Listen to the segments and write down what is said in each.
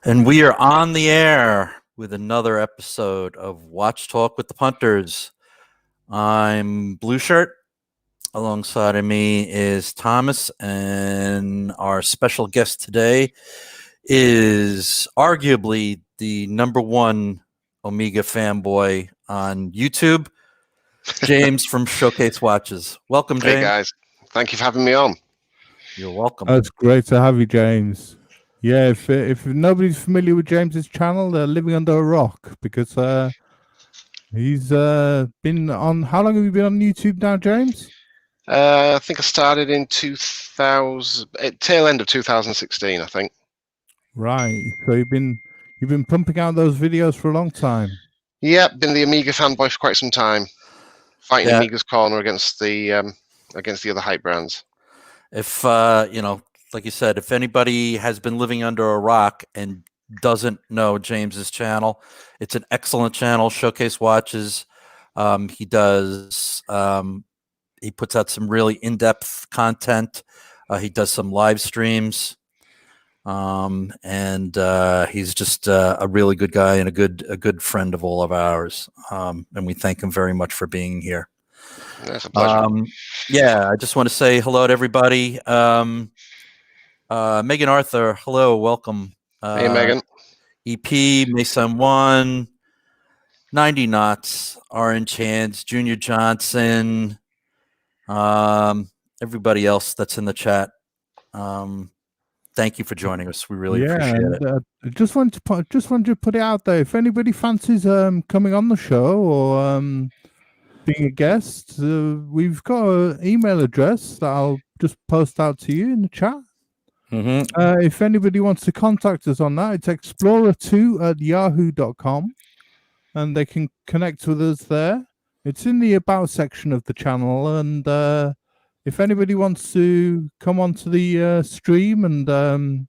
And we are on the air with another episode of Watch Talk with the Punters. I'm Blue Shirt. Alongside of me is Thomas, and our special guest today is arguably the number one Omeega fanboy on YouTube, James from Showcase Watches. Welcome, James. Hey guys, thank you for having me on. You're welcome. It's great to have you, James. Yeah, if nobody's familiar with James's channel, they're living under a rock because he's been on. How long have you been on YouTube now, James? I think I started in 2000, tail end of 2016, I think. Right. So you've been pumping out those videos for a long time. Yeah, been the Omeega fanboy for quite some time, fighting Omeega's corner against the other hype brands. If like you said, if anybody has been living under a rock and doesn't know James's channel, it's an excellent channel. Showcase Watches. He puts out some really in-depth content. He does some live streams, and he's just a really good guy and a good friend of all of ours. And we thank him very much for being here. That's a pleasure. I just want to say hello to everybody. Megan Arthur, hello, welcome. Hey, Megan. EP, Mason 1, 90 Knots, Orange Hands, Junior Johnson, everybody else that's in the chat. Thank you for joining us. We really appreciate it. Just wanted to put it out there. If anybody fancies coming on the show or being a guest, we've got an email address that I'll just post out to you in the chat. Mm-hmm. If anybody wants to contact us on that, it's explorer2@yahoo.com, and they can connect with us there. It's in the About section of the channel, and if anybody wants to come onto the stream and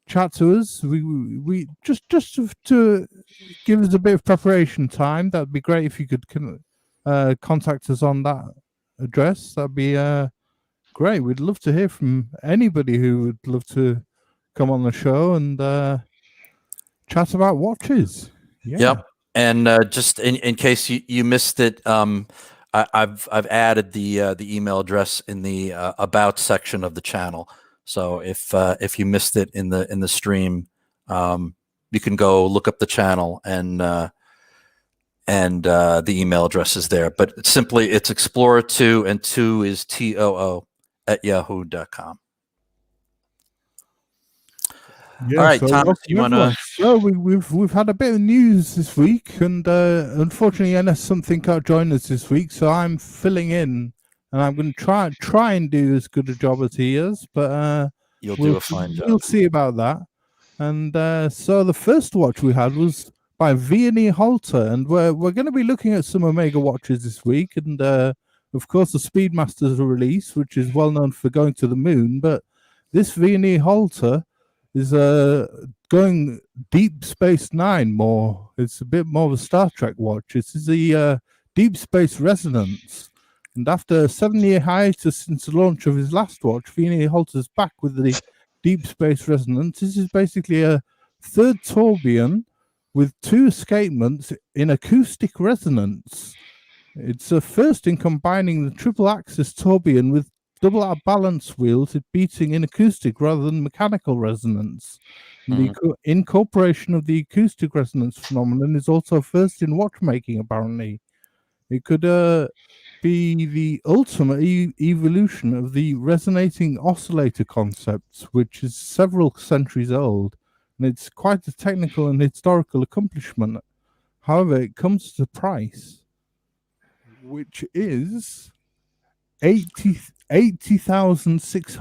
chat to us, we just to give us a bit of preparation time, that'd be great if you could contact us on that address. That'd be great. We'd love to hear from anybody who would love to come on the show and chat about watches. Yeah. Yep. And just in case you missed it, I've added the email address in the About section of the channel. So if you missed it in the stream, you can go look up the channel and the email address is there. But it's Explorer2, and 2 is TOO@yahoo.com. Yeah, all right, Thomas, you want to? So we've had a bit of news this week, and unfortunately, Ennis something can't join us this week, so I'm filling in, and I'm going to try and do as good a job as he is, but you'll do a fine job. We'll see about that. And so the first watch we had was by Vianney Halter, and we're going to be looking at some Omega watches this week, and of course the Speedmaster's release, which is well known for going to the moon, but this Vianney Halter is going Deep Space Nine more. It's a bit more of a Star Trek watch. This is the Deep Space Resonance, and after a 7-year hiatus since the launch of his last watch, Vianney Halter's back with the Deep Space Resonance. This is basically a third tourbillon with 2 escapements in acoustic resonance. It's a first in combining the triple axis tourbillon with double balance wheels, beating in acoustic rather than mechanical resonance. The incorporation of the acoustic resonance phenomenon is also first in watchmaking, apparently. It could be the ultimate evolution of the resonating oscillator concept, which is several centuries old, and it's quite a technical and historical accomplishment. However, it comes to the price, which is 860,000 Swiss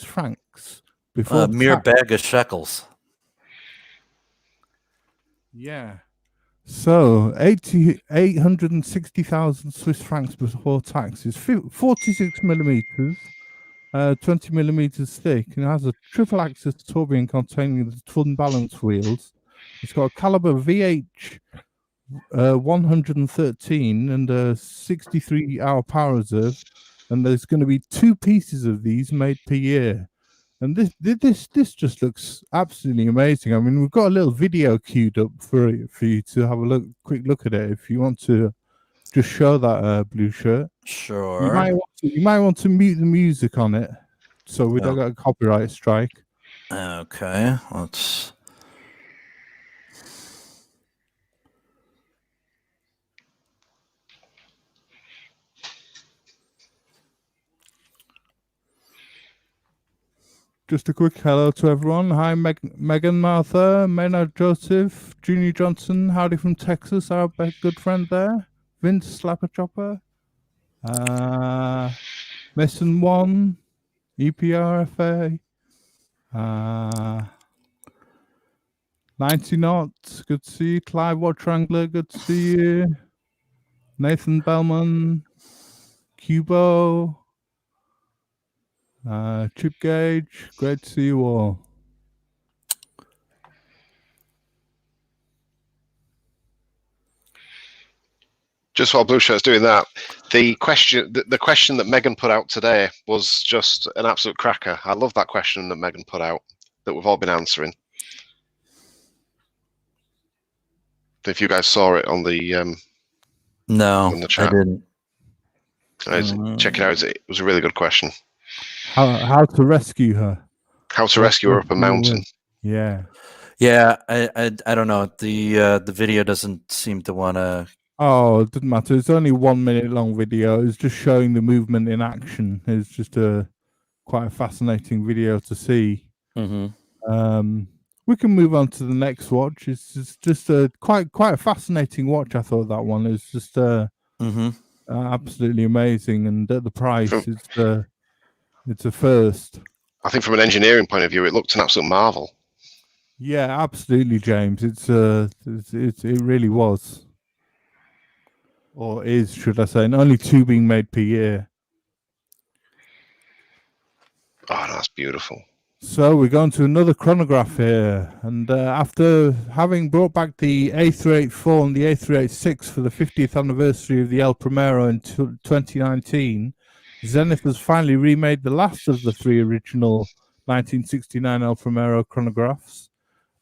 francs before mere bag of shekels. Yeah. So 860,000 Swiss francs before tax is 46 millimeters, 20 millimeters thick, and it has a triple axis tourbillon containing the twin balance wheels. It's got a caliber VH 113 and a 63-hour power reserve, and there's going to be 2 pieces of these made per year. And this just looks absolutely amazing. I mean, we've got a little video queued up for you to have a quick look at it if you want to just show that blue shirt. Sure. You might want to mute the music on it so we don't get a copyright strike. Okay, let's. Just a quick hello to everyone. Hi, Megan, Martha, Maynard, Joseph, Junior Johnson, howdy from Texas, our good friend there. Vince, Slapper Chopper, Mason 1, EPRFA, 90 knots, good to see you. Clive Watch Wrangler, good to see you. Nathan Bellman, Cubo, Chip Gage, great to see you all. Just while Blue Shirt's doing that, the question that Megan put out today was just an absolute cracker. I love that question that Megan put out that we've all been answering. If you guys saw it on the No, on the chat. I didn't. Check it out. It was a really good question. How to rescue her? How to rescue her up a mountain? Yeah. Yeah, I don't know. The video doesn't seem to want to. Oh, it doesn't matter. It's only 1 minute long video. It's just showing the movement in action. It's just quite a fascinating video to see. Mm-hmm. We can move on to the next watch. It's just a quite a fascinating watch. I thought that one is just absolutely amazing, and at the price, it's a first. I think from an engineering point of view, it looked an absolute marvel. Yeah, absolutely, James. It really was. Or is, should I say, and only 2 being made per year. Oh, that's beautiful. So we're going to another chronograph here, and after having brought back the A384 and the A386 for the 50th anniversary of the El Primero in 2019, Zenith has finally remade the last of the 3 original 1969 El Primero chronographs.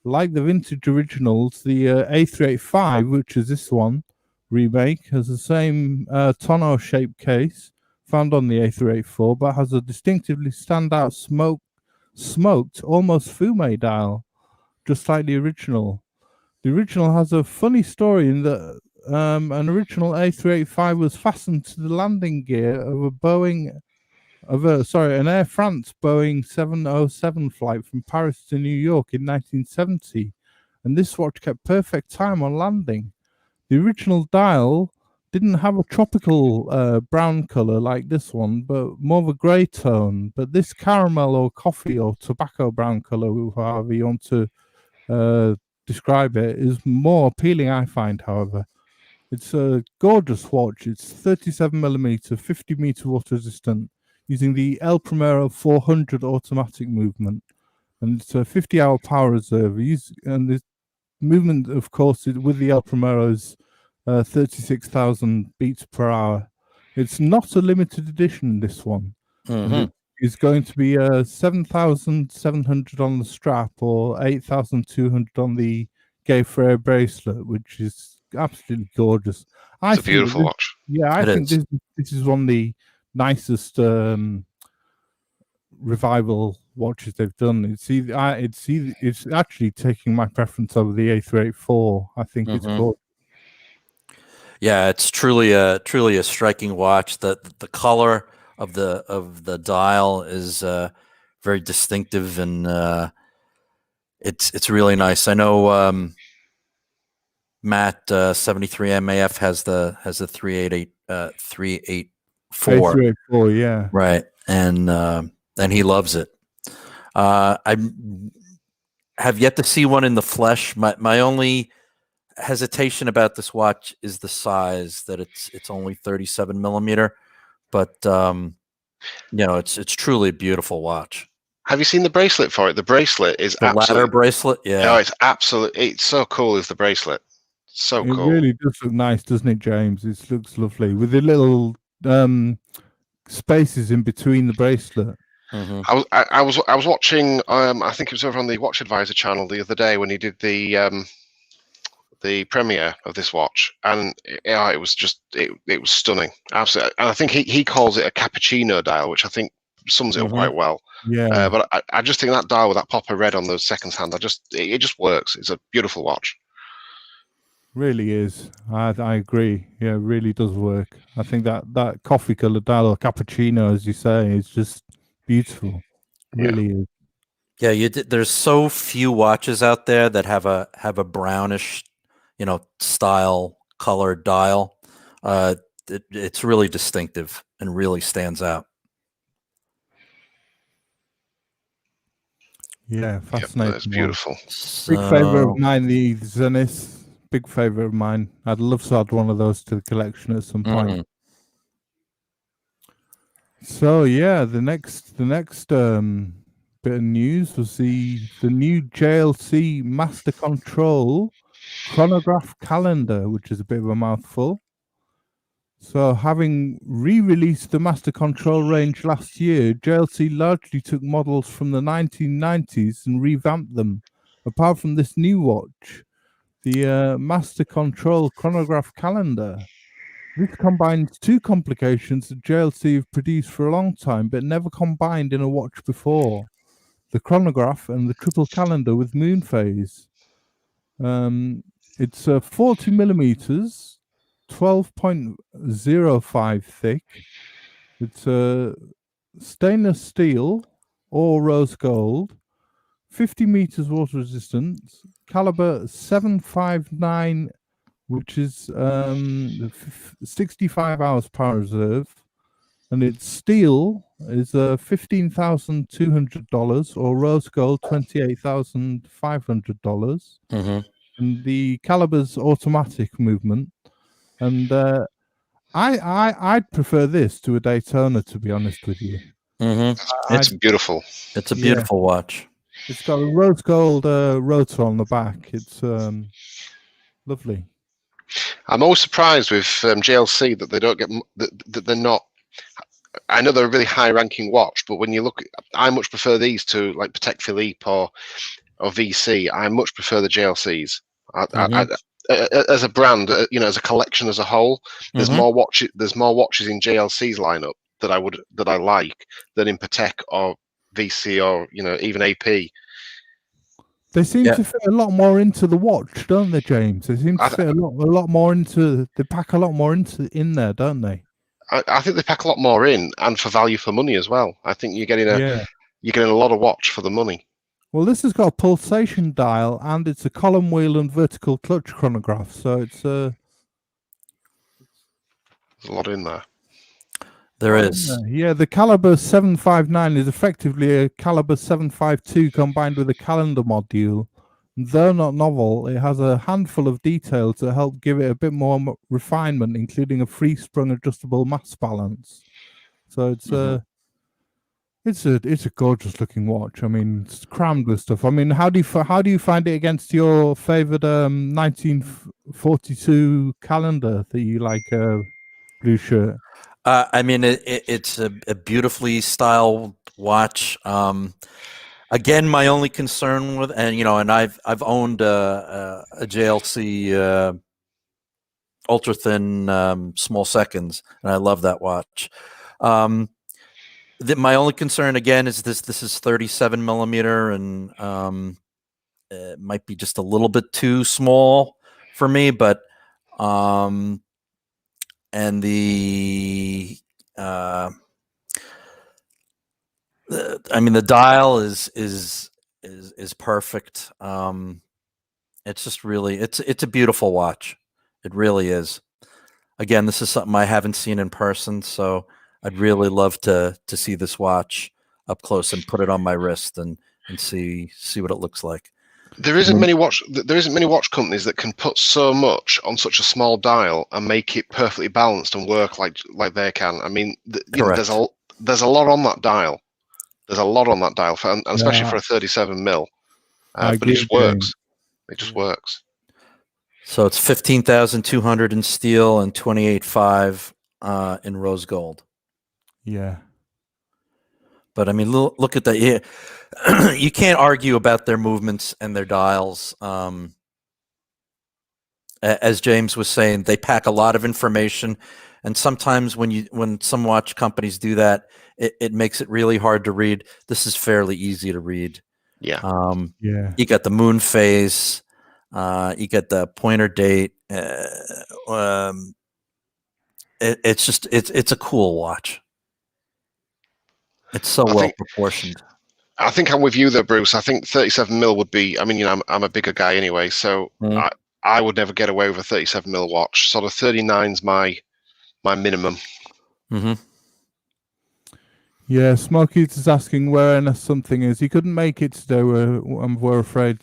Like the vintage originals, the A385, which is this one, remake, has the same tonneau shaped case found on the A384, but has a distinctively standout smoked almost fume dial, just like the original. The original has a funny story in that an original A385 was fastened to the landing gear of an Air France Boeing 707 flight from Paris to New York in 1970, and this watch kept perfect time on landing. The original dial didn't have a tropical brown color like this one, but more of a grey tone. But this caramel or coffee or tobacco brown color, however you want to describe it, is more appealing, I find, however. It's a gorgeous watch. It's 37mm, 50-meter water resistant, using the El Primero 400 automatic movement. And it's a 50-hour power reserve. And the movement, of course, with the El Primero is 36,000 beats per hour. It's not a limited edition, this one. Mm-hmm. It's going to be 7,700 on the strap or 8,200 on the Gay Frere bracelet, which is absolutely gorgeous. It's a beautiful watch. Yeah, I think this is one of the nicest revival watches they've done. It's actually taking my preference over the A384. I think it's gorgeous. Yeah, it's truly a striking watch. The color of the dial is very distinctive, and it's really nice. I know Matt 73 MAF has the 384. 384, yeah, right, and he loves it. I have yet to see one in the flesh. My only hesitation about this watch is the size, that it's only 37mm, but it's truly a beautiful watch. Have you seen the bracelet for it? The bracelet is the ladder bracelet. Yeah, no, it's so cool. Is the bracelet so cool? It really does look nice, doesn't it, James? It looks lovely with the little spaces in between the bracelet. Mhm. I was watching. I think it was over on the Watch Advisor channel the other day when he did the premiere of this watch, and yeah, it was just it was stunning, absolutely. And I think he calls it a cappuccino dial, which I think sums it up quite well. Yeah, But I just think that dial with that pop of red on the seconds hand, it just works. It's a beautiful watch. really is. I agree. Yeah, it really does work. I think that coffee colored dial or cappuccino, as you say, is just beautiful. Yeah. Really is. Yeah, there's so few watches out there that have a brownish, style colored dial. It's really distinctive and really stands out. Yeah, Yep, fascinating. that's beautiful. Big favorite So, of mine, the Zenith. Big favorite of mine. I'd love to add one of those to the collection at some point. mm, So yeah, the next bit of news was the new JLC Master Control chronograph calendar, which is a bit of a mouthful. So, having re-released the Master Control range last year, JLC largely took models from the 1990s and revamped them. Apart from this new watch, the Master Control chronograph calendar. This combines two complications that JLC have produced for a long time, but never combined in a watch before: the chronograph and the triple calendar with moon phase. It's 40 millimeters, 12.05 thick. It's stainless steel or rose gold, 50 meters water resistance, caliber 759, which is 65 hours power reserve, and its steel is $15,200 or rose gold $28,500. mhm. And the caliber's automatic movement. And I'd prefer this to a Daytona, to be honest with you. It's beautiful. It's a Yeah. beautiful watch. It's got a rose gold rotor on the back. It's lovely. I'm always surprised with JLC that they don't get that they're not. I know they're a really high-ranking watch, but when you look, I much prefer these to like Patek Philippe or VC. I much prefer the JLCs. As a brand, as a collection as a whole, there's Mhm. more watches. There's more watches in JLC's lineup that I like than in Patek or VC or even AP. They seem Yeah. to fit a lot more into the watch, don't they, James? They seem to I- fit a lot more into. They pack a lot more in there, don't they? I think they pack a lot more in, and for value for money as well. I think you're getting a lot of watch for the money. Well, this has got a pulsation dial, and it's a column wheel and vertical clutch chronograph. So it's There's a lot in there. There is. Yeah, the caliber 759 is effectively a caliber 752 combined with a calendar module. Though not novel, it has a handful of details to help give it a bit more refinement, including a free-sprung adjustable mass balance. So it's it's a gorgeous looking watch. I mean, it's crammed with stuff. I mean, how do you find it against your favorite 1942 calendar that you like, blue shirt? I mean, it's a beautifully styled watch. Again, my only concern with, and I've owned a JLC ultra thin small seconds, and I love that watch. My only concern again is this is 37 millimeter, and it might be just a little bit too small for me, but and the the dial is perfect. It's just really it's a beautiful watch. It really is. Again, this is something I haven't seen in person, so I'd really love to see this watch up close and put it on my wrist and see what it looks like. There isn't many watch companies that can put so much on such a small dial and make it perfectly balanced and work like they can. I mean, there's a lot on that dial. There's a lot on that dial, and especially for a 37 mil. But it just works. It just works. So it's 15,200 in steel and 28,500 in rose gold. Yeah. But I mean, look at that. Yeah. You can't argue about their movements and their dials. As James was saying, they pack a lot of information, and sometimes when some watch companies do that, it makes it really hard to read. This is fairly easy to read. Yeah. You got the moon phase, you got the pointer date. It's a cool watch. It's so well proportioned. I think I'm with you there, Bruce. I think 37 mil would be. I mean, I'm a bigger guy anyway, so I would never get away with a 37 mil watch. Sort of 39's my minimum. Mm-hmm. Yeah, Smokey's is asking where something is. He couldn't make it today. We're afraid,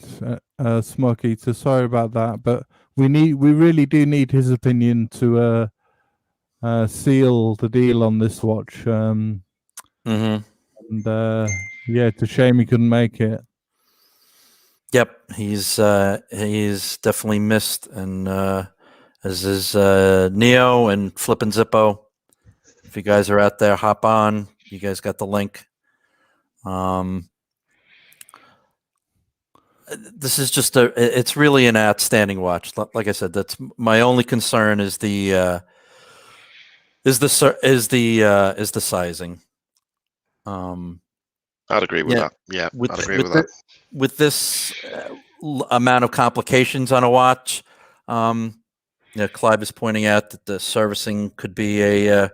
Smokey. So sorry about that. But we really do need his opinion to seal the deal on this watch. Mm-hmm. And yeah, it's a shame he couldn't make it. Yep, he's definitely missed, and as is Neo and Flippin' Zippo. If you guys are out there, hop on. You guys got the link. This is just it's really an outstanding watch. Like I said, that's my only concern is the sizing. I'd agree with that. Yeah, I'd agree with that. With this amount of complications on a watch, Clive is pointing out that the servicing could be a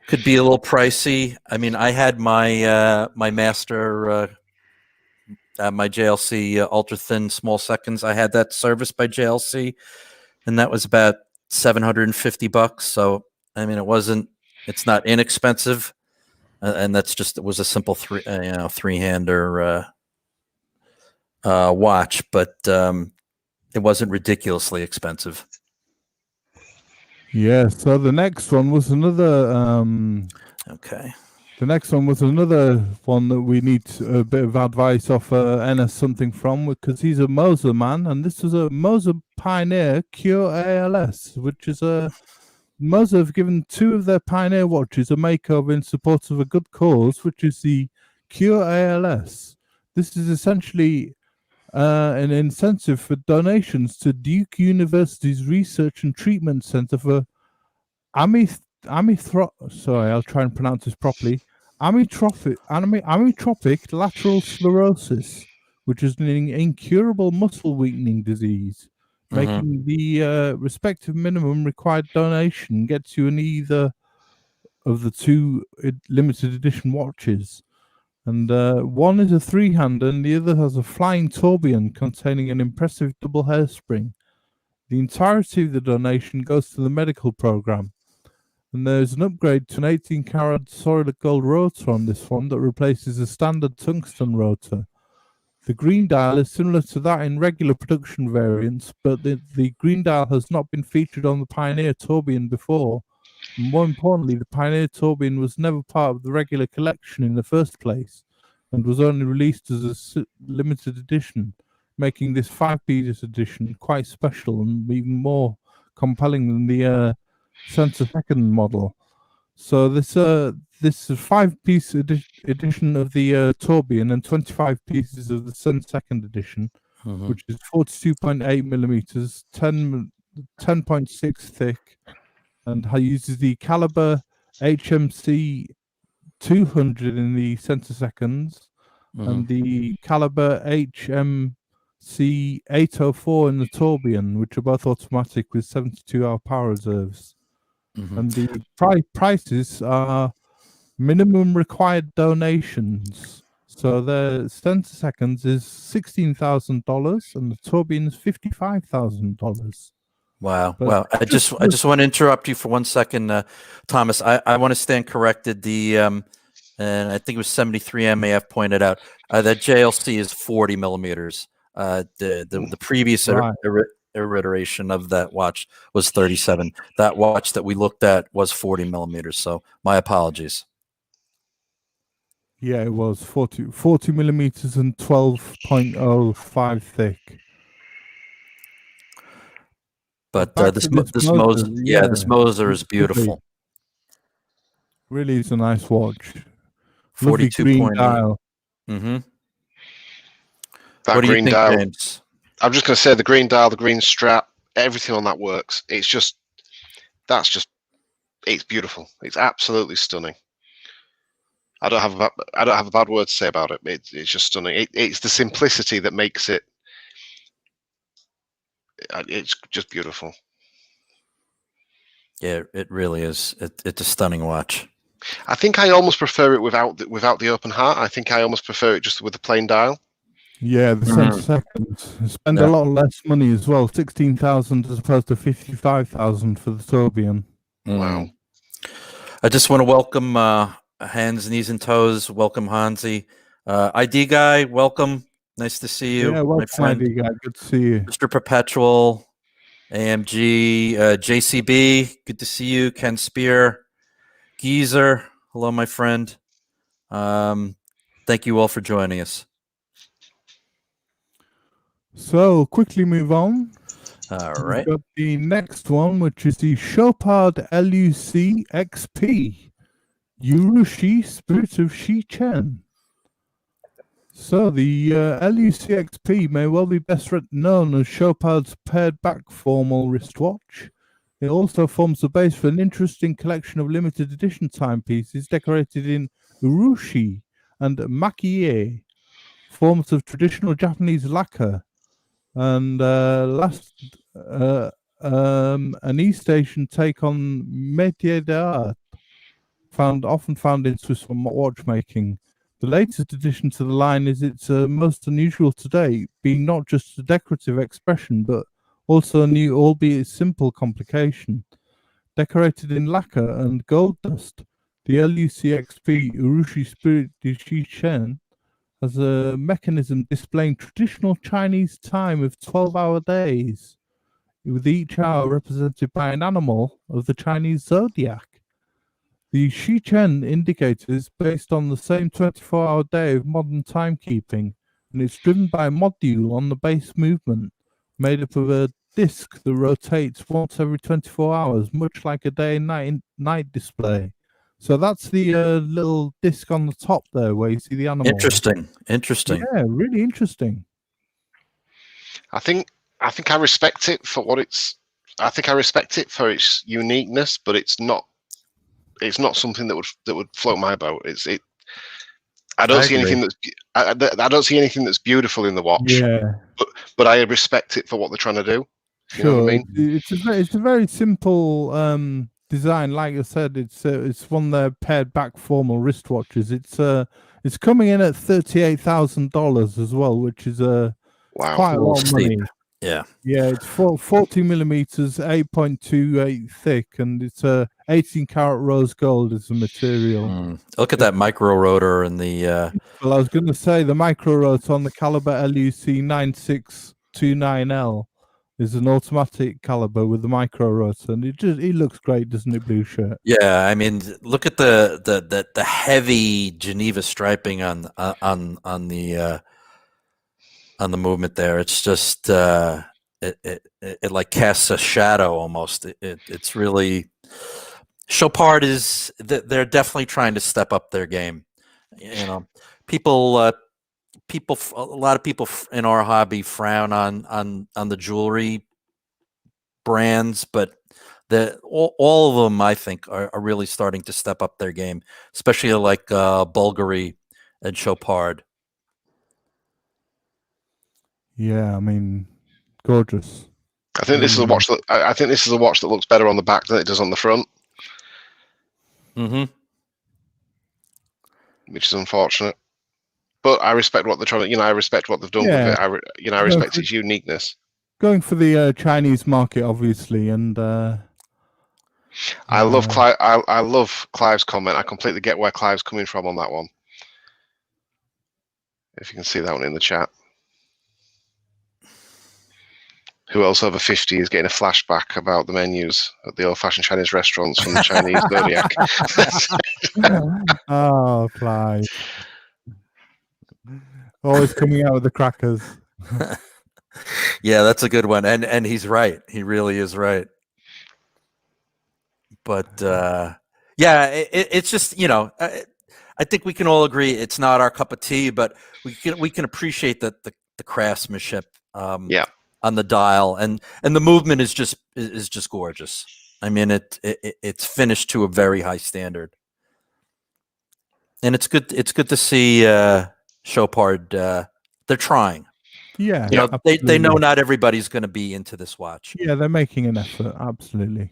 little pricey. I mean, I had my my master, my JLC ultra thin small seconds. I had that serviced by JLC, and that was about $750. So I mean, it's not inexpensive, and it was a simple three-hander watch, but it wasn't ridiculously expensive. Yeah, so the next one was another okay. The next one was another one that we need a bit of advice off Ennis something from, because he's a Moser man, and this was a Moser Pioneer Cure ALS, which is a Moser have given two of their Pioneer watches a makeover in support of a good cause, which is the Cure ALS. This is essentially an incentive for donations to Duke University's Research and Treatment Center for sorry, I'll try and pronounce this properly. Amyotrophic lateral sclerosis, which is an incurable muscle weakening disease, making the respective minimum required donation gets you in either of the two limited edition watches. And one is a three-hander and the other has a flying tourbillon containing an impressive double hairspring. The entirety of the donation goes to the medical program. And there's an upgrade to an 18-karat solid gold rotor on this one that replaces a standard tungsten rotor. The green dial is similar to that in regular production variants, but the green dial has not been featured on the Pioneer tourbillon before. And more importantly, the Pioneer tourbillon was never part of the regular collection in the first place and was only released as a limited edition, making this 5-piece edition quite special and even more compelling than the center second model. So this 5-piece edition of the tourbillon and 25 pieces of the center second edition, which is 42.8 millimeters, 10.6 thick, and uses the caliber HMC 200 in the center seconds and the caliber HMC 804 in the tourbillon, which are both automatic with 72-hour power reserves. And the prices are minimum required donations. So the center seconds is $16,000 and the tourbillon is $55,000. Wow. Well, I just want to interrupt you for 1 second, Thomas. I want to stand corrected. The and I think it was 73 MAF pointed out that JLC is 40 millimeters. The previous iteration of that watch was 37. That watch that we looked at was 40 millimeters. So my apologies. Yeah, it was 40 millimeters and 12.05 thick. But this Moser is beautiful. Really is a nice watch. Lovely green 42.8. dial. Mm-hmm. That What do you green think, dial. James? I'm just going to say the green dial, the green strap, everything on that works. It's beautiful. It's absolutely stunning. I don't have a bad word to say about it. It's just stunning. It's the simplicity that makes it. It's just beautiful. Yeah, it really is. It's a stunning watch. I think I almost prefer it without the open heart. I think I almost prefer it just with the plain dial. Yeah, the centiseconds. Spend a lot less money as well. 16,000 as opposed to 55,000 for the Tourbillon. Wow. I just want to welcome Hands, Knees, and Toes. Welcome, Hansi. ID Guy, welcome. Nice to see you, Yeah, my friend. ID Guy. Good to see you. Mr. Perpetual, AMG, JCB, good to see you. Ken Spear, Geezer, hello, my friend. Thank you all for joining us. So, quickly move on. All We've right. got the next one, which is the Chopard LUC XP. Yurushi Spirit of Shi-Chen. So the LUC-XP may well be best known as Chopard's paired back formal wristwatch. It also forms the base for an interesting collection of limited edition timepieces decorated in urushi and makie, forms of traditional Japanese lacquer. And an E-station take on métier d'art, often found in Swiss watchmaking. The latest addition to the line is its most unusual today, being not just a decorative expression, but also a new, albeit simple, complication. Decorated in lacquer and gold dust, the LUC-XP Urushi Spirit de Shi-Chen has a mechanism displaying traditional Chinese time of 12-hour days, with each hour represented by an animal of the Chinese zodiac. The Shi-Chen indicator is based on the same 24-hour day of modern timekeeping, and it's driven by a module on the base movement, made up of a disc that rotates once every 24 hours, much like a day and night display. So that's the little disc on the top there, where you see the animal. Interesting. Yeah, really interesting. I think I respect it for what it's. I think I respect it for its uniqueness, but it's not something that would float my boat. I don't see anything that's. I don't see anything that's beautiful in the watch. Yeah, but I respect it for what they're trying to do. You know what I mean? It's a very simple design. Like I said, it's one of their paired back formal wristwatches. It's coming in at $38,000 as well, which is quite a lot of money. Yeah, it's 40 millimeters, 8.28 thick, and it's 18 karat rose gold is the material. Look at that micro rotor and the. Well, I was going to say the micro rotor on the Caliber LUC 9629L is an automatic caliber with the micro rotor, and it looks great, doesn't it, Blue Shirt? Yeah, I mean, look at the heavy Geneva striping on the movement there. It's just it like casts a shadow almost. It's really Chopard is they're definitely trying to step up their game. You know, a lot of people in our hobby frown on the jewelry brands, but all of them, I think, are really starting to step up their game, especially like Bulgari and Chopard. Yeah, I mean, gorgeous. I think this is a watch that I think this is a watch that looks better on the back than it does on the front. Mm-hmm. Which is unfortunate. But I respect what they're trying to. I respect what they've done with it. I respect its uniqueness. Going for the Chinese market, obviously, and I love Clive. I love Clive's comment. I completely get where Clive's coming from on that one. If you can see that one in the chat. Who else over 50 is getting a flashback about the menus at the old-fashioned Chinese restaurants from the Chinese zodiac? Oh, Clive. Always coming out with the crackers. Yeah, that's a good one, and he's right. He really is right. But yeah, it's just I think we can all agree it's not our cup of tea, but we can appreciate the craftsmanship Yeah. on the dial, and the movement is just gorgeous. I mean, it's finished to a very high standard, and it's good to see Chopard. They're trying. Yeah, You know, they know absolutely. not everybody's going to be into this watch. Yeah, they're making an effort. Absolutely.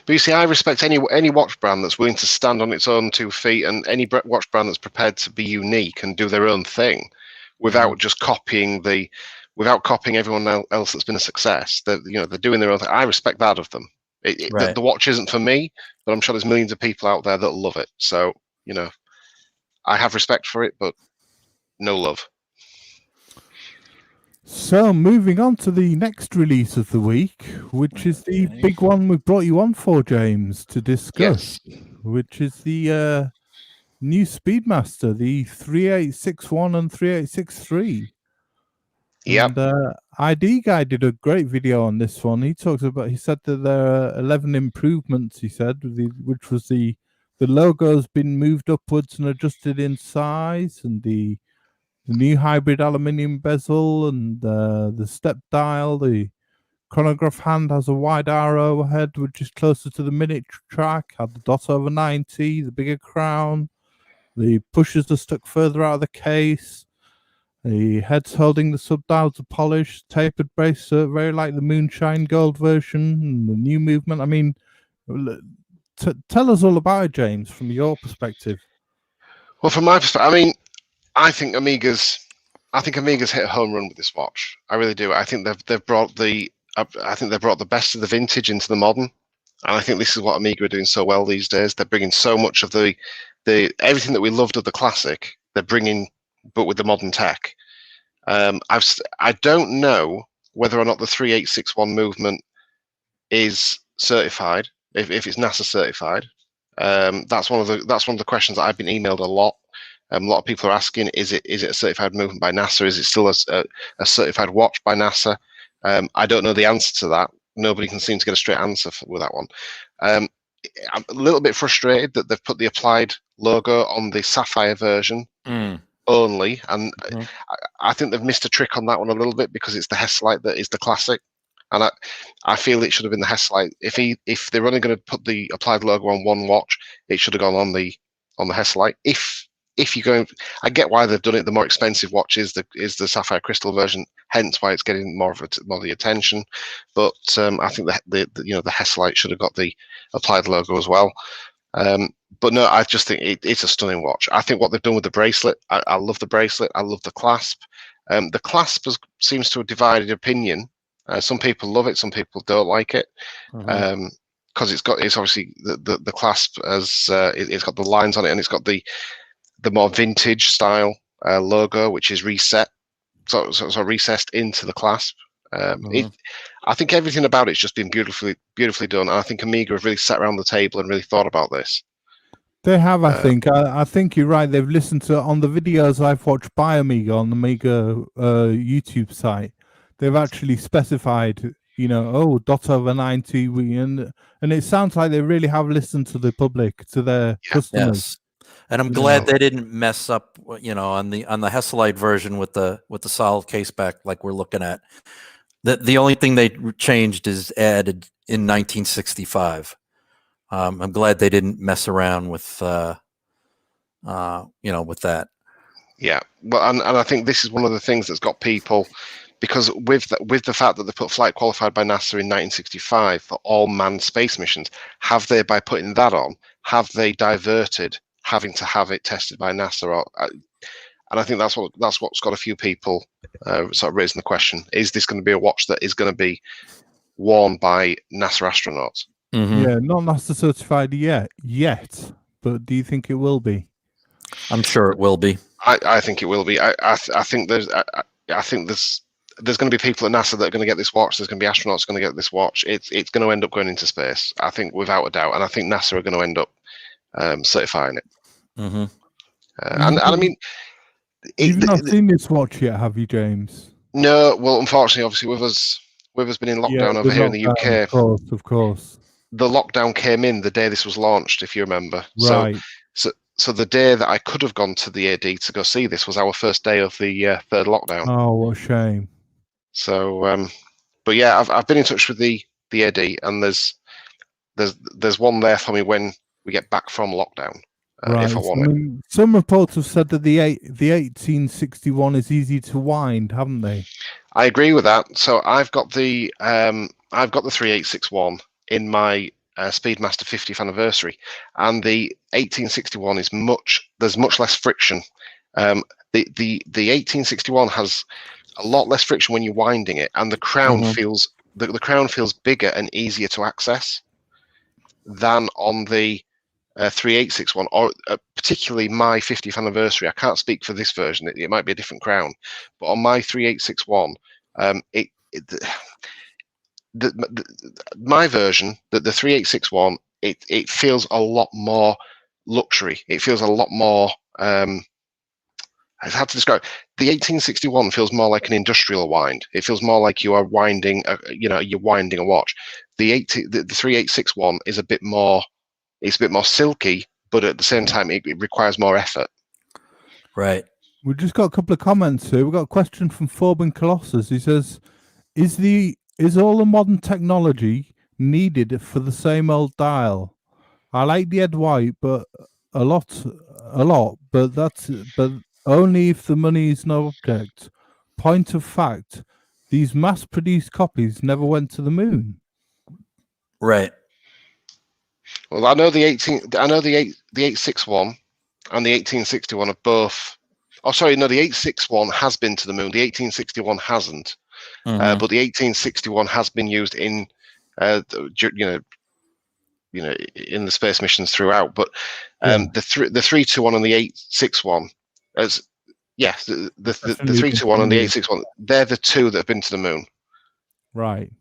But you see, I respect any watch brand that's willing to stand on its own 2 feet, and any watch brand that's prepared to be unique and do their own thing, without just copying everyone else that's been a success. They're doing their own thing. I respect that of them. Right. The watch isn't for me, but I'm sure there's millions of people out there that love it. So I have respect for it, but no love. So moving on to the next release of the week, which is the big one we brought you on for, James, to discuss, which is the new Speedmaster, the 3861 and 3863. Yeah. And ID Guy did a great video on this one. He said that there are 11 improvements, he said, which was the logo's been moved upwards and adjusted in size, and the new hybrid aluminium bezel, and the step dial. The chronograph hand has a wide arrow head, which is closer to the minute track. Had the dot over 90, the bigger crown. The pushers are stuck further out of the case. The head's holding the subdials are polished, tapered bracelet, very like the Moonshine Gold version, and the new movement. I mean, tell us all about it, James, from your perspective. Well, from my perspective, I mean, I think Omega's hit a home run with this watch. I really do. I think they've brought the best of the vintage into the modern, and I think this is what Omega are doing so well these days. They're bringing so much of the everything that we loved of the classic. They're bringing, but with the modern tech. I don't know whether or not the 3861 movement is certified. If it's NASA certified, that's one of the questions that I've been emailed a lot. A lot of people are asking, is it a certified movement by NASA? Is it still a certified watch by NASA? I don't know the answer to that. Nobody can seem to get a straight answer with that one. I'm a little bit frustrated that they've put the Applied logo on the Sapphire version only, and I think they've missed a trick on that one a little bit, because it's the Heslite that is the classic, and I feel it should have been the Heslite. If they're only going to put the Applied logo on one watch, it should have gone on the Heslite. If you go, I get why they've done it. The more expensive watch is the Sapphire Crystal version, hence why it's getting more of the attention. But I think the Heslite should have got the Applied logo as well. But no, I just think it's a stunning watch. I think what they've done with the bracelet, I love the bracelet. I love the clasp. The clasp seems to have divided opinion. Some people love it, some people don't like it. Because it's obviously the clasp as it's got the lines on it, and it's got the more vintage style logo, which is reset, so recessed into the clasp. I think everything about it's just been beautifully done. And I think Omega have really sat around the table and really thought about this. They have, I think. I think you're right. They've listened to, on the videos I've watched by Omega on the Omega YouTube site, they've actually specified, dot over 90, and it sounds like they really have listened to the public, to their customers. Yes. And I'm glad they didn't mess up, on the Heslite version with the solid case back like we're looking at. The only thing they changed is added in 1965. I'm glad they didn't mess around with, with that. Yeah. Well, and I think this is one of the things that's got people, because with the fact that they put flight qualified by NASA in 1965 for all manned space missions, by putting that on, have they diverted having to have it tested by NASA? And I think that's what's got a few people sort of raising the question: is this going to be a watch that is going to be worn by NASA astronauts? Yeah, not NASA certified yet, but do you think it will be? I'm sure it will be. I think it will be. I think there's going to be people at NASA that are going to get this watch. There's going to be astronauts going to get this watch. It's going to end up going into space, I think, without a doubt. And I think NASA are going to end up certifying it. And I mean, you've not seen this watch yet, have you, James? No. Well, unfortunately, obviously, with us been in lockdown over here in the UK. Of course. The lockdown came in the day this was launched, if you remember. Right. so the day that I could have gone to the AD to go see this was our first day of the third lockdown. Oh, what a shame. So, but yeah, I've been in touch with the AD, and there's one there for me when we get back from lockdown. Right. If I want I it. mean, some reports have said that the 1861 is easy to wind, haven't they? I agree with that. So I've got the 3861 in my Speedmaster 50th anniversary, and the 1861 is there's much less friction. The 1861 has a lot less friction when you're winding it, and the crown feels the crown feels bigger and easier to access than on the 3861, or particularly my 50th anniversary. I can't speak for this version; it might be a different crown, but on my 3861, my version, the 3861, it feels a lot more luxury. It feels a lot more. It's hard to describe. The 1861 feels more like an industrial wind. It feels more like you are winding, you're winding a watch. The 3861 is a bit more. It's a bit more silky, but at the same time, it requires more effort. Right. We've just got a couple of comments here. We've got a question from Forbin Colossus. He says, "Is all the modern technology needed for the same old dial? I like the Ed White, but a lot, but only if the money is no object. Point of fact, these mass-produced copies never went to the moon." Right. Well, I know the 861 and the 1861 are both. Oh, sorry, no, the 861 has been to the moon. The 1861 hasn't. But the 1861 has been used in, in the space missions throughout. But the 321 and the 861, the 321 and the 861, they're the two that have been to the moon. Right.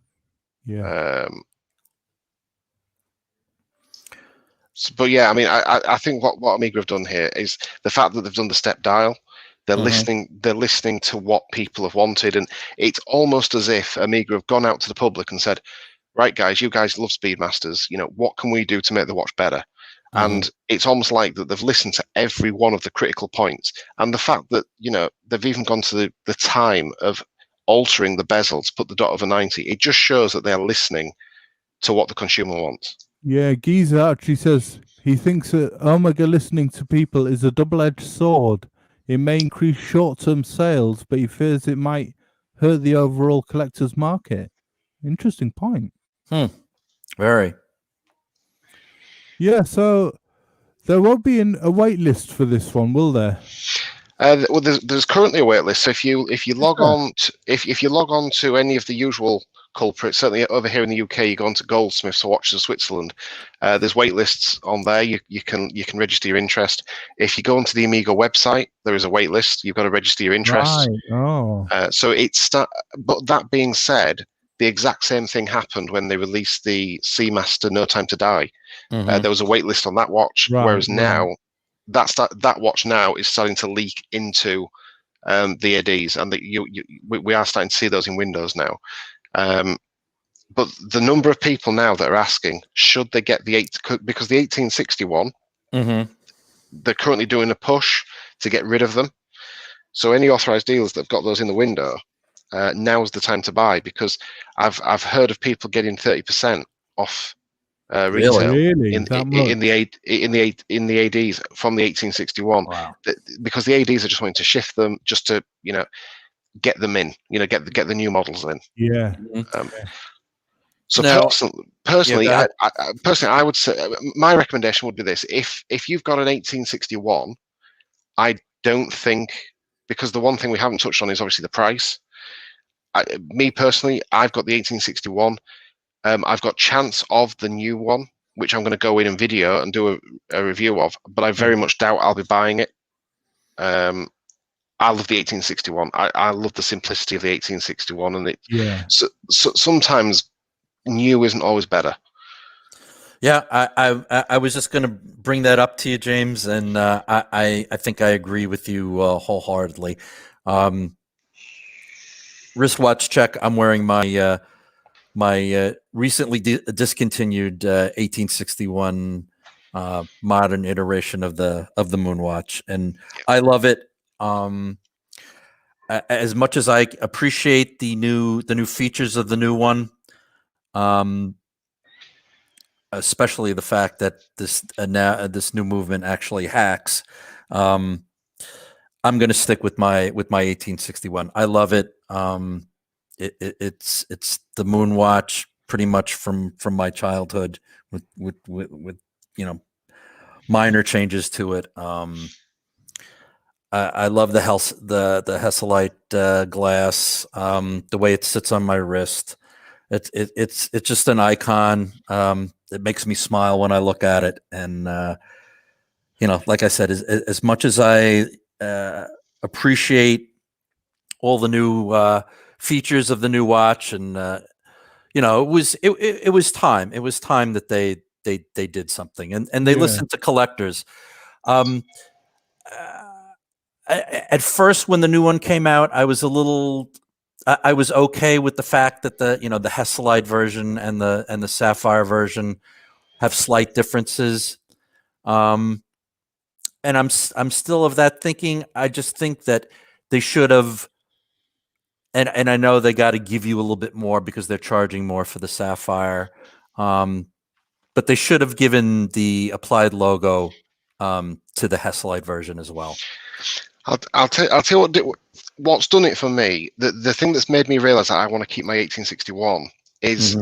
Yeah. But yeah, I mean, I think what Omeega have done here is the fact that they've done the step dial. They're listening. They're listening to what people have wanted, and it's almost as if Omeega have gone out to the public and said, "Right, guys, you guys love Speedmasters. What can we do to make the watch better?" And it's almost like that they've listened to every one of the critical points, and the fact that they've even gone to the time of altering the bezel to put the dot over 90. It just shows that they are listening to what the consumer wants. Yeah, Giza actually says he thinks that Omega listening to people is a double-edged sword. It may increase short-term sales, but he fears it might hurt the overall collector's market. Interesting point. Very. Yeah, so there won't be a wait list for this one, will there? Well, there's currently a wait list. So if you log on to any of the usual culprits, certainly over here in the UK, you go on to Goldsmiths or Watches of Switzerland. There's wait lists on there. You can register your interest. If you go onto the Omeega website, there is a wait list. You've got to register your interest. Right. Oh. But that being said, the exact same thing happened when they released the Seamaster No Time to Die. There was a wait list on that watch, whereas now that watch now is starting to leak into the ADs, and we are starting to see those in Windows now. But the number of people now that are asking, should they get because the 1861, they're currently doing a push to get rid of them. So any authorized dealers that have got those in the window, now's the time to buy, because I've heard of people getting 30% off retail in the ADs from the 1861. Wow. Because the ADs are just wanting to shift them just to get them in, get the new models in. Yeah. So Now, personally, I would say my recommendation would be this: if you've got an 1861, I don't think, because the one thing we haven't touched on is obviously the price. Me personally, I've got the 1861. I've got chance of the new one, which I'm going to go in and video and do a review of, but I very much doubt I'll be buying it. I love the 1861. I love the simplicity of the 1861, and so sometimes new isn't always better. Yeah, I was just going to bring that up to you, James, and I think I agree with you wholeheartedly. Wristwatch check. I'm wearing my my recently discontinued 1861 modern iteration of the Moonwatch, and I love it. As much as I appreciate the new features of the new one, especially the fact that this new movement actually hacks, I'm going to stick with my 1861. I love it. It's the Moonwatch pretty much from my childhood with minor changes to it. I love the Hesselite glass, the way it sits on my wrist. It's just an icon. It makes me smile when I look at it, and like I said, as much as I appreciate all the new features of the new watch, and it was time. It was time that they did something, and they listened to collectors. At first, when the new one came out, I was I was okay with the fact that the Hesselite version and the Sapphire version have slight differences. And I'm still of that thinking. I just think that they should have, and I know they got to give you a little bit more because they're charging more for the Sapphire. But they should have given the applied logo to the Hesselite version as well. I'll tell you what's done it for me. The thing that's made me realize that I want to keep my 1861 is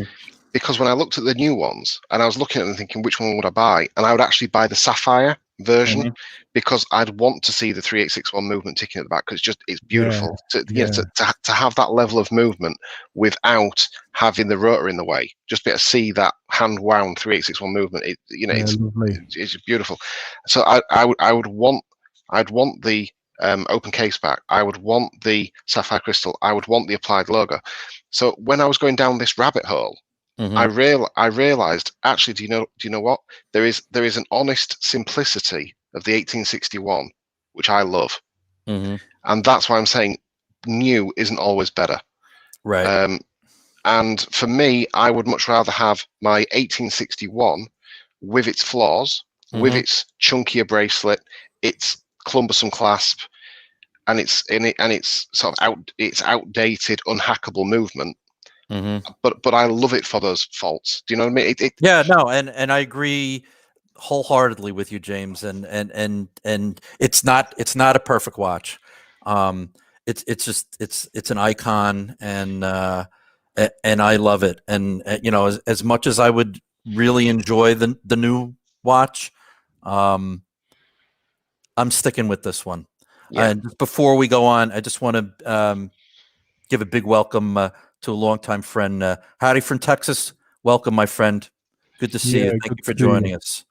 because when I looked at the new ones and I was looking at them thinking which one would I buy, and I would actually buy the Sapphire version because I'd want to see the 3861 movement ticking at the back because it's beautiful to have that level of movement without having the rotor in the way. Just be able to see that hand wound 3861 movement. It's beautiful. So I'd want the open case back. I would want the sapphire crystal. I would want the applied logo. So when I was going down this rabbit hole, I realized actually, do you know what? There is an honest simplicity of the 1861, which I love, and that's why I'm saying new isn't always better. Right. And for me, I would much rather have my 1861 with its flaws, with its chunkier bracelet, its cumbersome clasp, and it's sort of outdated, unhackable movement. But I love it for those faults. Do you know what I mean? And I agree wholeheartedly with you, James. And it's not a perfect watch. It's an icon, and I love it. And as much as I would really enjoy the new watch, I'm sticking with this one. And before we go on, I just want to give a big welcome to a longtime friend, Howdy from Texas. Welcome, my friend. Good to see you. Thank you for joining us.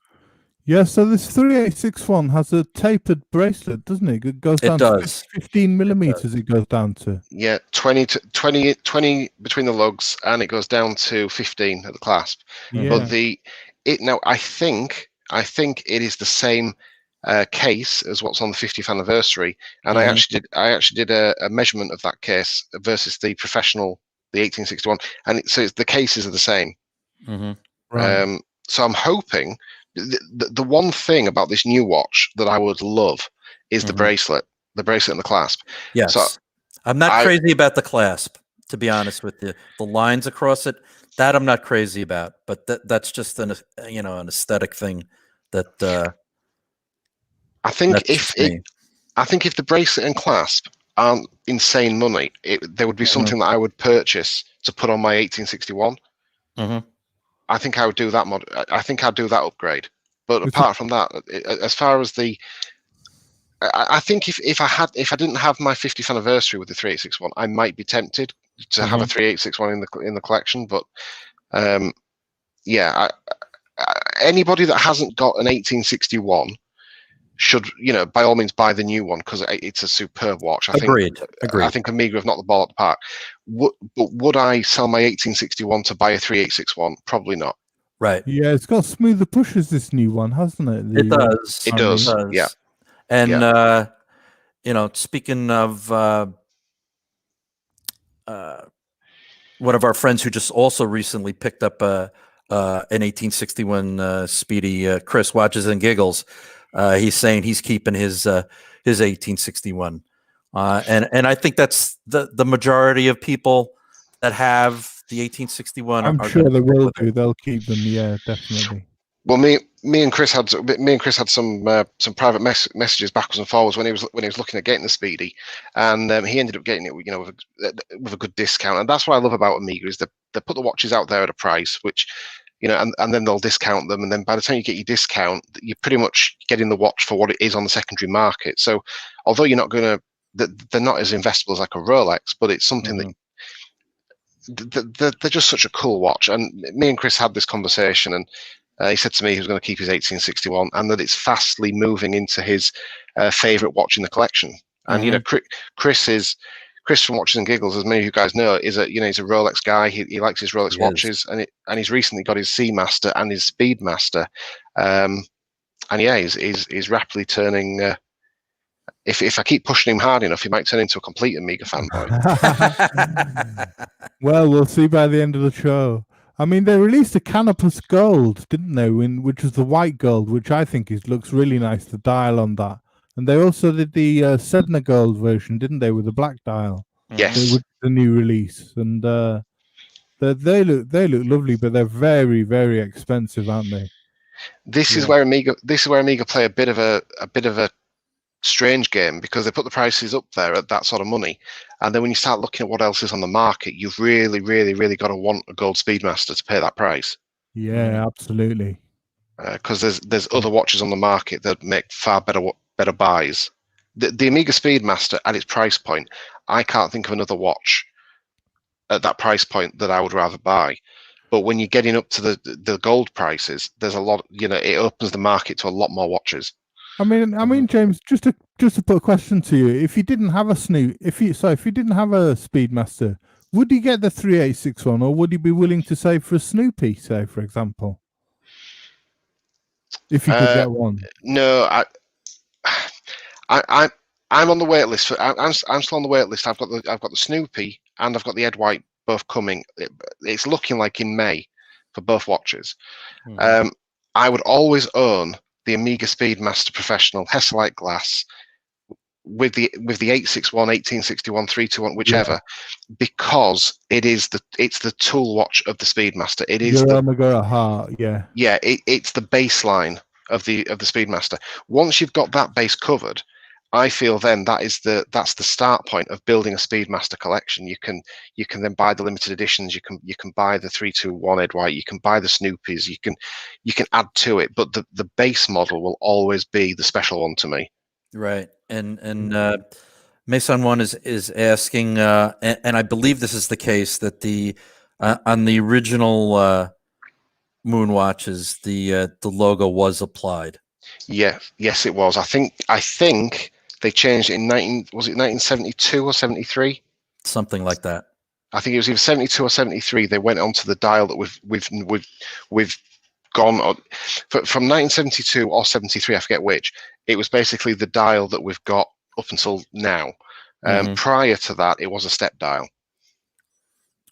Yeah, so this 3861 has a tapered bracelet, doesn't it? It goes down to 15 millimeters. It goes down to 20 between the lugs, and it goes down to 15 at the clasp. But I think it is the same case as what's on the 50th anniversary, and I actually did a measurement of that case versus the professional, the 1861, and so the cases are the same. Right. So I'm hoping the one thing about this new watch that I would love is the bracelet and the clasp. Yes, so I'm not crazy about the clasp, to be honest with you. The lines across it, that I'm not crazy about, but that's just an aesthetic thing that. I think if the bracelet and clasp aren't insane money, there would be something that I would purchase to put on my 1861. I think I would do that I think I'd do that upgrade. But apart from that, as far as I think if I didn't have my 50th anniversary with the 3861, I might be tempted to have a 3861 in the collection. But anybody that hasn't got an 1861 should, by all means buy the new one because it's a superb watch. Agreed. I think Omeega have knocked the ball at the park. But would I sell my 1861 to buy a 3861? Probably not. Right. Yeah, it's got smoother pushes, this new one, hasn't it? It does. It does. Yeah. And speaking of one of our friends who just also recently picked up a an 1861 Speedy. Chris watches and giggles. He's saying he's keeping his 1861, and I think that's the majority of people that have the 1861. I'm sure they will do. They'll keep them. Yeah, definitely. Well, me and Chris had some private messages backwards and forwards when he was looking at getting the Speedy, and he ended up getting it, with a good discount. And that's what I love about Omeega is they put the watches out there at a price which, and then they'll discount them, and then by the time you get your discount, you're pretty much getting the watch for what it is on the secondary market. So, although you're not going to, they're not as investable as like a Rolex, but it's something that they're just such a cool watch. And me and Chris had this conversation, and he said to me he was going to keep his 1861, and that it's fastly moving into his favorite watch in the collection. And Chris from Watches and Giggles, as many of you guys know, he's a Rolex guy. He likes his Rolex watches, and he's recently got his Seamaster and his Speedmaster, and yeah, he's rapidly turning. If I keep pushing him hard enough, he might turn into a complete Omeega fanboy. Well, we'll see by the end of the show. I mean, they released a Canopus Gold, didn't they? Which was the white gold, which I think looks really nice. The dial on that, and they also did the Sedna Gold version, didn't they, with the black dial? Yes, with the new release, and they look lovely, but they're very, very expensive, aren't they? This is where Omeega play a bit of a strange game, because they put the prices up there at that sort of money, and then when you start looking at what else is on the market, you've really, really, really got to want a gold Speedmaster to pay that price. Yeah, absolutely. Because there's other watches on the market that make far better buys. The Omeega Speedmaster at its price point, I can't think of another watch at that price point that I would rather buy. But when you're getting up to the gold prices, there's a lot. It opens the market to a lot more watches. I mean, James, just to put a question to you: if you didn't have a if you didn't have a Speedmaster, would you get the 3861, or would you be willing to save for a Snoopy, say, for example, if you could get one? No, I'm on the wait list. I'm still on the wait list. I've got the Snoopy and I've got the Ed White both coming. It's looking like in May for both watches. I would always own the Omeega Speedmaster Professional Hesalite glass with the 861, 1861, 321, whichever, because it's the tool watch of the Speedmaster. It is your Omega heart, yeah. Yeah, it's the baseline of the Speedmaster. Once you've got that base covered, I feel then that's the start point of building a Speedmaster collection. You can then buy the limited editions. You can buy the 321 Ed White. You can buy the Snoopies. You can add to it, but the base model will always be the special one to me. Right, and Mason One is asking, and I believe this is the case, that the on the original Moonwatches the logo was applied. Yeah, yes, it was. I think they changed it in 1972 or 73? Something like that. I think it was either 72 or 73. They went onto the dial that we've gone on from 1972 or 73. I forget which. It was basically the dial that we've got up until now. Prior to that, it was a step dial.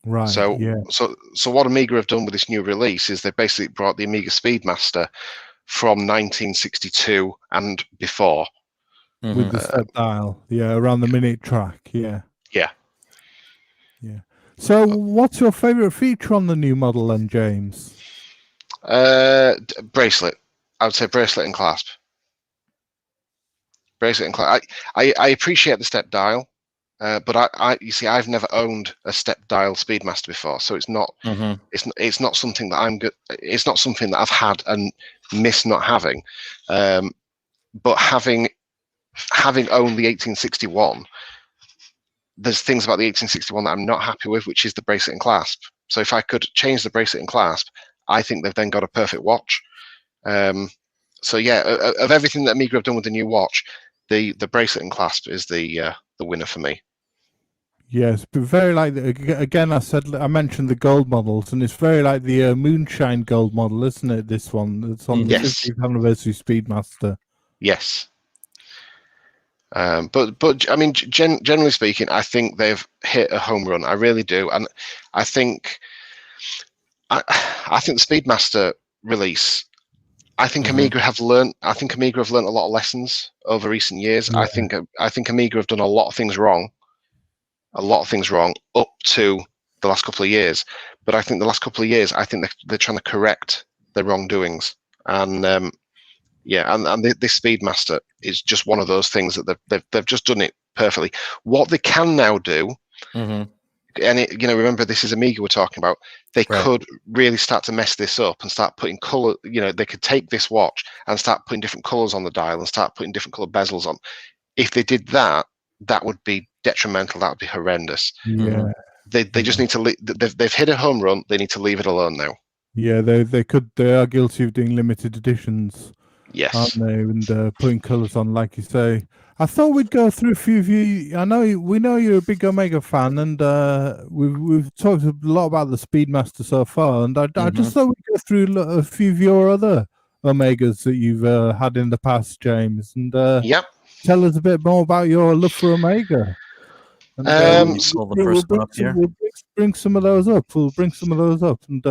Right. So what Omeega have done with this new release is they basically brought the Omeega Speedmaster from 1962 and before. With the step dial, around the minute track, yeah. So, what's your favorite feature on the new model, then, James? Bracelet. I would say bracelet and clasp. Bracelet and clasp. I appreciate the step dial, but I've never owned a step dial Speedmaster before, so it's not it's not something that I'm good. It's not something that I've had and miss not having. But having owned the 1861, there's things about the 1861 that I'm not happy with, which is the bracelet and clasp. So if I could change the bracelet and clasp, I think they've then got a perfect watch. So yeah, of everything that Omeega have done with the new watch, the bracelet and clasp is the winner for me. Yes, but very like again. I mentioned the gold models, and it's very like the Moonshine Gold model, isn't it? This one, it's on the 50th anniversary Speedmaster. Yes. But I mean, generally speaking, I think they've hit a home run. I really do, and I think I think the Speedmaster release. I think Mhm. Omeega have learned. I think Omeega have learned a lot of lessons over recent years. Yeah. I think Omeega have done a lot of things wrong. Up to the last couple of years. But I think the last couple of years, I think they're trying to correct their wrongdoings. And and this Speedmaster is just one of those things that they've just done it perfectly. What they can now do, Mhm. and remember this is Omeega we're talking about. They Right. could really start to mess this up and start putting color. They could take this watch and start putting different colors on the dial and start putting different color bezels on. If they did that, that would be detrimental. That would be horrendous. Yeah. They just need to. They've hit a home run. They need to leave it alone now. Yeah, they are guilty of doing limited editions, aren't Yes. they? And putting colours on, like you say. I thought we'd go through a few of you. I know we know you're a big Omega fan, and we've talked a lot about the Speedmaster so far. And I just thought we'd go through a few of your other Omegas that you've had in the past, James, and Yep. tell us a bit more about your love for Omega. And Pull the first one up here. we'll bring some of those up. We'll bring some of those up and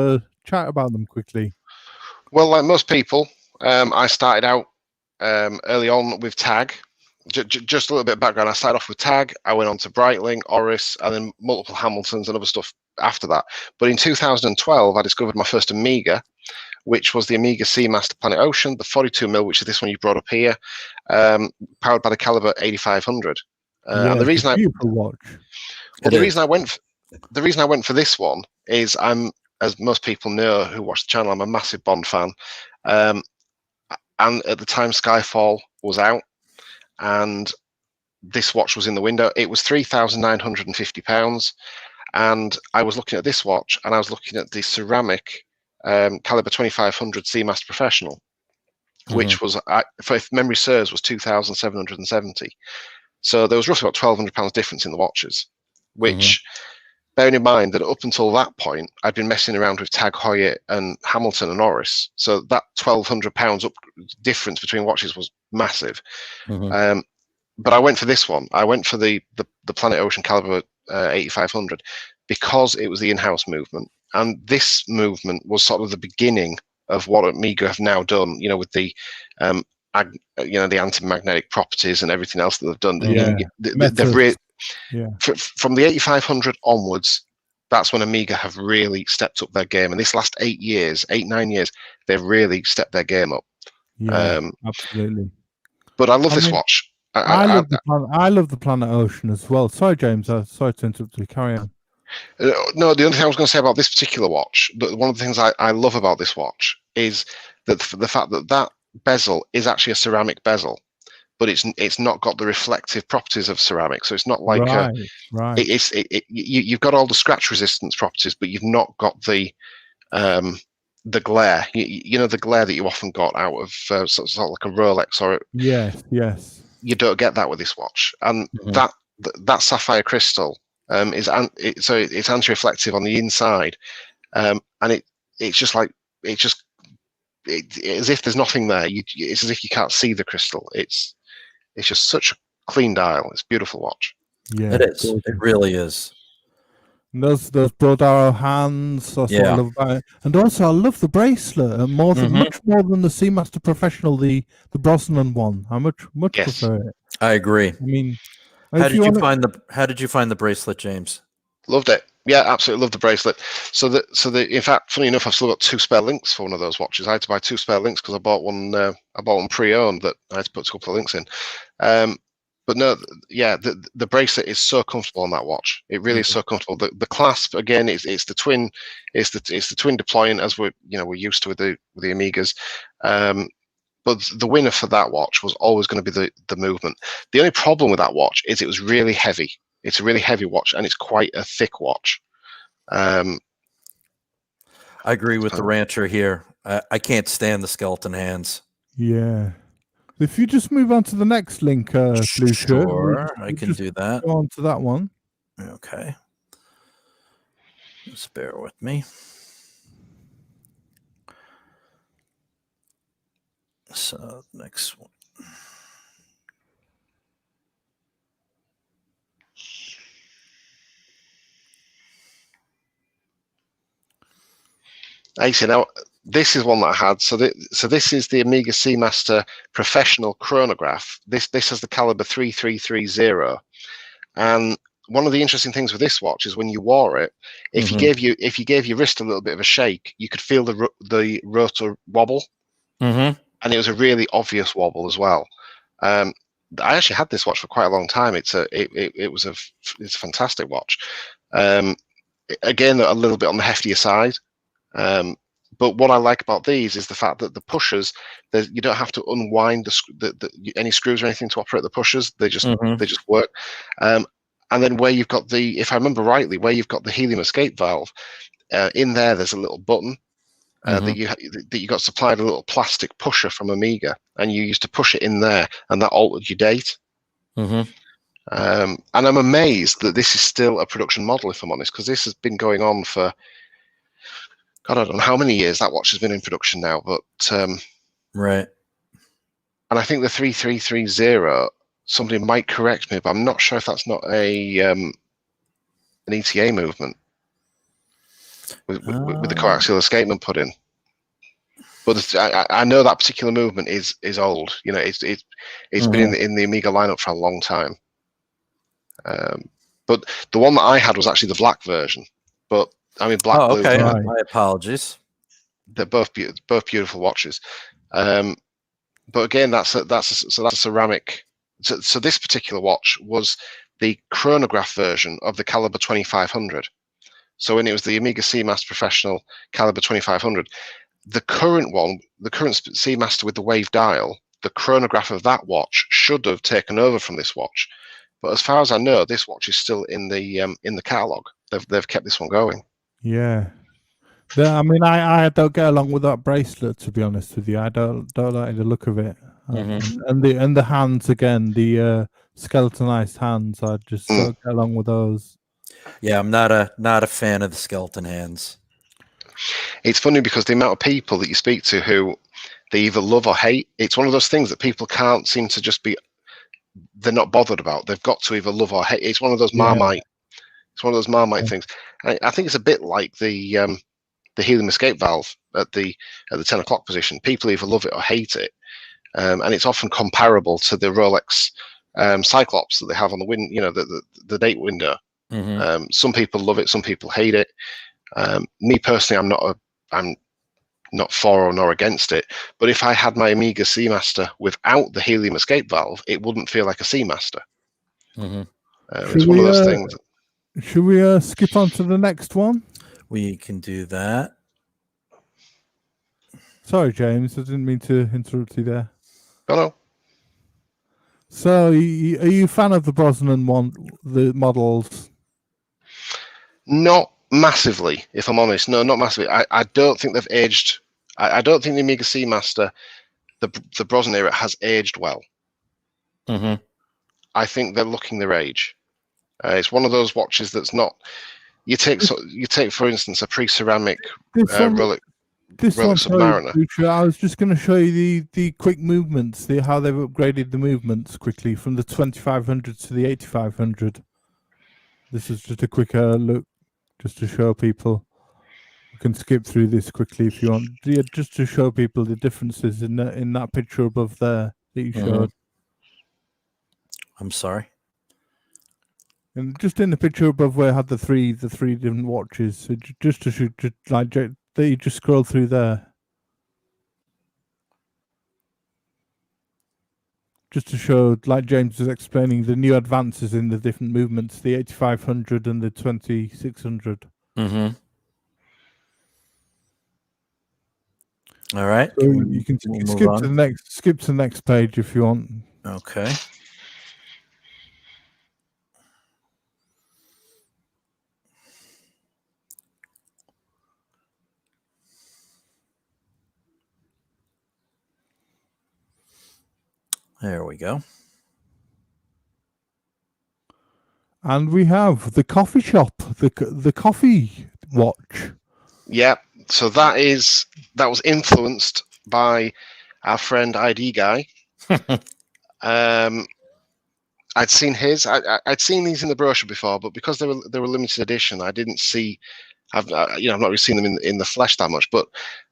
chat about them quickly. Well, like most people, I started out early on with Tag. Just a little bit of background. I started off with Tag. I went on to Breitling, Oris, and then multiple Hamiltons and other stuff after that. But in 2012, I discovered my first Omeega, which was the Omeega Seamaster Planet Ocean, the 42mm, which is this one you brought up here, powered by the caliber 8500. And the reason beautiful watch. Well, the reason I went for this one is as most people know who watch the channel, I'm a massive Bond fan. And at the time Skyfall was out and this watch was in the window, it was £3,950. And I was looking at this watch and I was looking at the ceramic caliber 2500 Seamaster Professional, which was, if memory serves, was 2,770. So there was roughly about £1,200 difference in the watches, which, bearing in mind that up until that point, I'd been messing around with Tag Heuer and Hamilton and Oris. So that £1,200 up difference between watches was massive. But I went for this one. I went for the Planet Ocean Caliber 8500 because it was the in-house movement. And this movement was sort of the beginning of what Omeega have now done, with the the anti-magnetic properties and everything else that they've done. From the 8500 onwards, that's when Omeega have really stepped up their game. And this last 9 years, they've really stepped their game up. Yeah, absolutely. But I love this watch. I love the Planet Ocean as well. Sorry, James. Sorry to interrupt you. Carry on. No, the only thing I was going to say about this particular watch, one of the things I love about this watch is that the fact that bezel is actually a ceramic bezel, but it's not got the reflective properties of ceramic. So it's not like you've got all the scratch resistance properties, but you've not got the glare. The glare that you often got out of sort of like a Rolex or yes. You don't get that with this watch, and that sapphire crystal it's anti-reflective on the inside, and it's just like as if there's nothing there. It's as if you can't see the crystal. It's just such a clean dial. It's a beautiful watch. Yeah, it is. Gorgeous. It really is. And those broad arrow hands. That's what I love about it. And also, I love the bracelet much more than the Seamaster Professional, the Brosnan one. I much prefer it. I agree. I mean, how did you find the bracelet, James? Loved it. Yeah, absolutely loved the bracelet. So in fact, funny enough, I've still got 2 spare links for one of those watches. I had to buy 2 spare links because I bought one pre-owned that I had to put a couple of links in. But no, yeah, the bracelet is so comfortable on that watch. It really is so comfortable. The clasp again, it's the twin, it's the twin deployant as we're used to with the Omeegas. But the winner for that watch was always going to be the movement. The only problem with that watch is it was really heavy. It's a really heavy watch and it's quite a thick watch. I agree with the rancher here. I can't stand the skeleton hands. Yeah. If you just move on to the next link, Blue Shirt. Sure, I can do that. Go on to that one. Okay. Just bear with me. So, next one. Actually, now this is one that I had. So this is the Omega Seamaster Professional Chronograph. This has the caliber 3330, and one of the interesting things with this watch is when you wore it, if you gave your wrist a little bit of a shake, you could feel the rotor wobble, and it was a really obvious wobble as well. I actually had this watch for quite a long time. It's a fantastic watch. Again, a little bit on the heftier side. But what I like about these is the fact that the pushers, you don't have to unwind any screws or anything to operate the pushers. They just work. And then where you've got if I remember rightly, where you've got the helium escape valve, in there's a little button that you got supplied, a little plastic pusher from Omeega, and you used to push it in there, and that altered your date. And I'm amazed that this is still a production model, if I'm honest, because this has been going on for God, I don't know how many years that watch has been in production now, but right. And I think the 3330, somebody might correct me, but I'm not sure if that's not an ETA movement with the coaxial escapement put in. But I know that particular movement is old. You know, it's been in the Omeega lineup for a long time. But the one that I had was actually the black version. But I mean, black. Oh, okay. Blue, My apologies. They're both beautiful watches. But again, that's a ceramic. So this particular watch was the chronograph version of the caliber 2500. So when it was the Omega Seamaster Professional caliber 2500, the current Seamaster with the wave dial, the chronograph of that watch should have taken over from this watch. But as far as I know, this watch is still in the catalog. They've kept this one going. Yeah. I mean, I don't get along with that bracelet, to be honest with you. I don't like the look of it. And the hands again, the skeletonized hands. I just don't get along with those. Yeah, I'm not a fan of the skeleton hands. It's funny because the amount of people that you speak to who they either love or hate, it's one of those things that people can't seem to just be. They're not bothered about. They've got to either love or hate. It's one of those Marmite. It's one of those Marmite things. I think it's a bit like the helium escape valve at the 10 o'clock position. People either love it or hate it, and it's often comparable to the Rolex Cyclops that they have on the the date window. Some people love it, some people hate it. Me personally, I'm not for or nor against it. But if I had my Omega Seamaster without the helium escape valve, it wouldn't feel like a Seamaster. It's one of those things. Should we skip on to the next one? We can do that. Sorry, James, I didn't mean to interrupt you there. No. So, are you a fan of the Brosnan the models? Not massively, if I'm honest. No, not massively. I don't think they've aged. I don't think the Omega Seamaster, the Brosnan era, has aged well. I think they're looking their age. It's one of those watches that's not. You take, for instance, a pre-ceramic Rolex Submariner. I was just going to show you the quick movements, how they've upgraded the movements quickly from the 2500 to the 8500. This is just a quick look, just to show people. You can skip through this quickly if you want. Yeah, just to show people the differences in that picture above there that you showed. I'm sorry. And just in the picture above where I had the three different watches, so just to show, you just scroll through there. Just to show, like James was explaining, the new advances in the different movements, the 8500 and the 2600. All right. So you can skip to the next page if you want. Okay. There we go. And we have the coffee shop, the coffee watch. Yeah, so that was influenced by our friend ID Guy. I'd seen his. I'd seen these in the brochure before, but because they were limited edition, I didn't see I've not really seen them in the flesh that much, but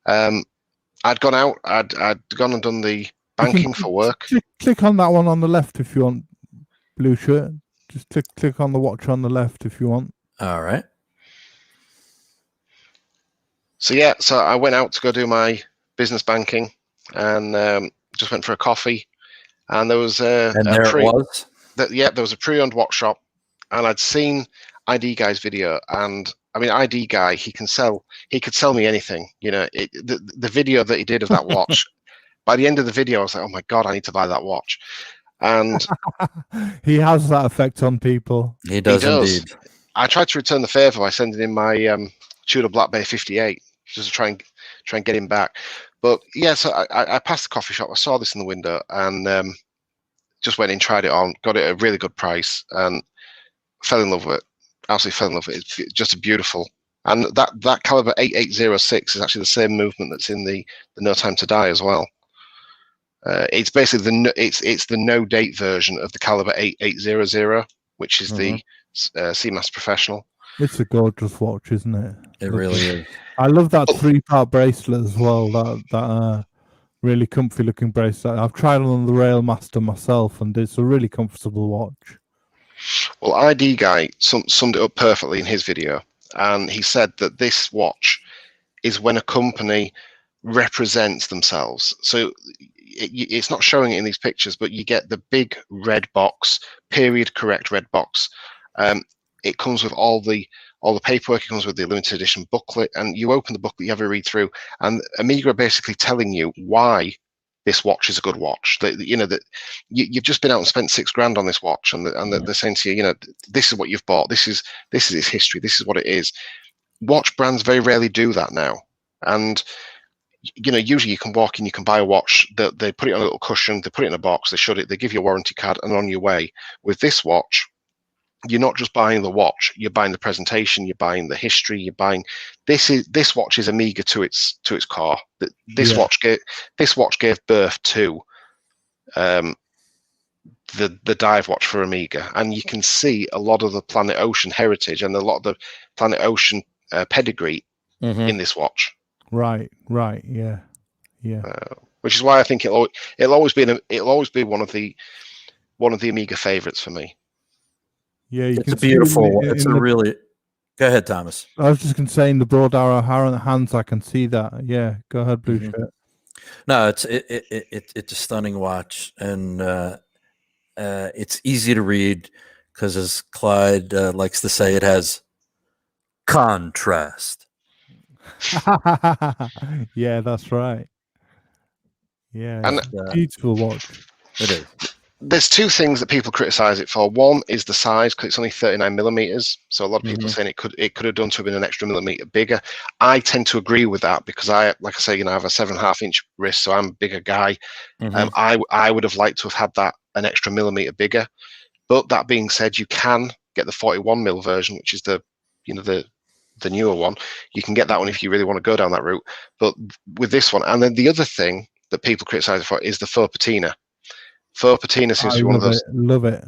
I'd gone out. I'd gone and done the banking for work. Click on that one on the left if you want, blue shirt. Just click on the watch on the left if you want. All right. So so I went out to go do my business banking, and just went for a coffee, and there was there was a pre-owned watch shop, and I'd seen ID Guy's video, and I mean ID Guy, he could sell me anything, the video that he did of that watch. By the end of the video, I was like, oh my God, I need to buy that watch. And he has that effect on people. He does indeed. I tried to return the favor by sending in my Tudor Black Bay 58 just to try and get him back. But yeah, so I passed the coffee shop. I saw this in the window and just went in, tried it on, got it at a really good price, and fell in love with it. Absolutely fell in love with it. It's just a beautiful. And that caliber 8806 is actually the same movement that's in the No Time to Die as well. It's basically the no date version of the caliber 8800, which is the Seamaster Professional. It's a gorgeous watch, isn't it? It really is. I love that 3-part bracelet as well. That really comfy looking bracelet. I've tried on the Railmaster myself, and it's a really comfortable watch. Well, ID Guy summed it up perfectly in his video, and he said that this watch is when a company represents themselves. So it's not showing it in these pictures, but you get the big red box, period correct red box. It comes with all the paperwork. It comes with the limited edition booklet, and you open the booklet, you have a read through, and Omeega are basically telling you why this watch is a good watch. That you've just been out and spent $6,000 on this watch, and they're saying to you, this is what you've bought. This is its history. This is what it is. Watch brands very rarely do that now, and usually you can walk in, you can buy a watch. They put it on a little cushion, they put it in a box, they shut it, they give you a warranty card, and on your way. With this watch, you're not just buying the watch, you're buying the presentation, you're buying the history, you're buying this watch is Omeega to its core. This watch gave birth to the dive watch for Omeega, and you can see a lot of the Planet Ocean heritage and a lot of the Planet Ocean pedigree in this watch. Right, yeah. Which is why I think it'll always be one of the Omeega favorites for me. Yeah, it's a beautiful. It's a really. Go ahead, Thomas. I was just going to say, in the broad arrow hands, I can see that. Yeah, go ahead, blue shirt. No, it's a stunning watch, and it's easy to read because, as Clyde likes to say, it has contrast. Yeah, that's right. Yeah, and beautiful watch. It is. There's two things that people criticize it for. One is the size, because it's only 39 millimeters. So a lot of people are saying it could have done to have been an extra millimeter bigger. I tend to agree with that because I have a 7.5 inch wrist, so I'm a bigger guy. I would have liked to have had that an extra millimeter bigger. But that being said, you can get the 41 mil version, which is the newer one. You can get that one if you really want to go down that route. But with this one, and then the other thing that people criticize it for is the faux patina. Faux patina seems to be one of those. Love it.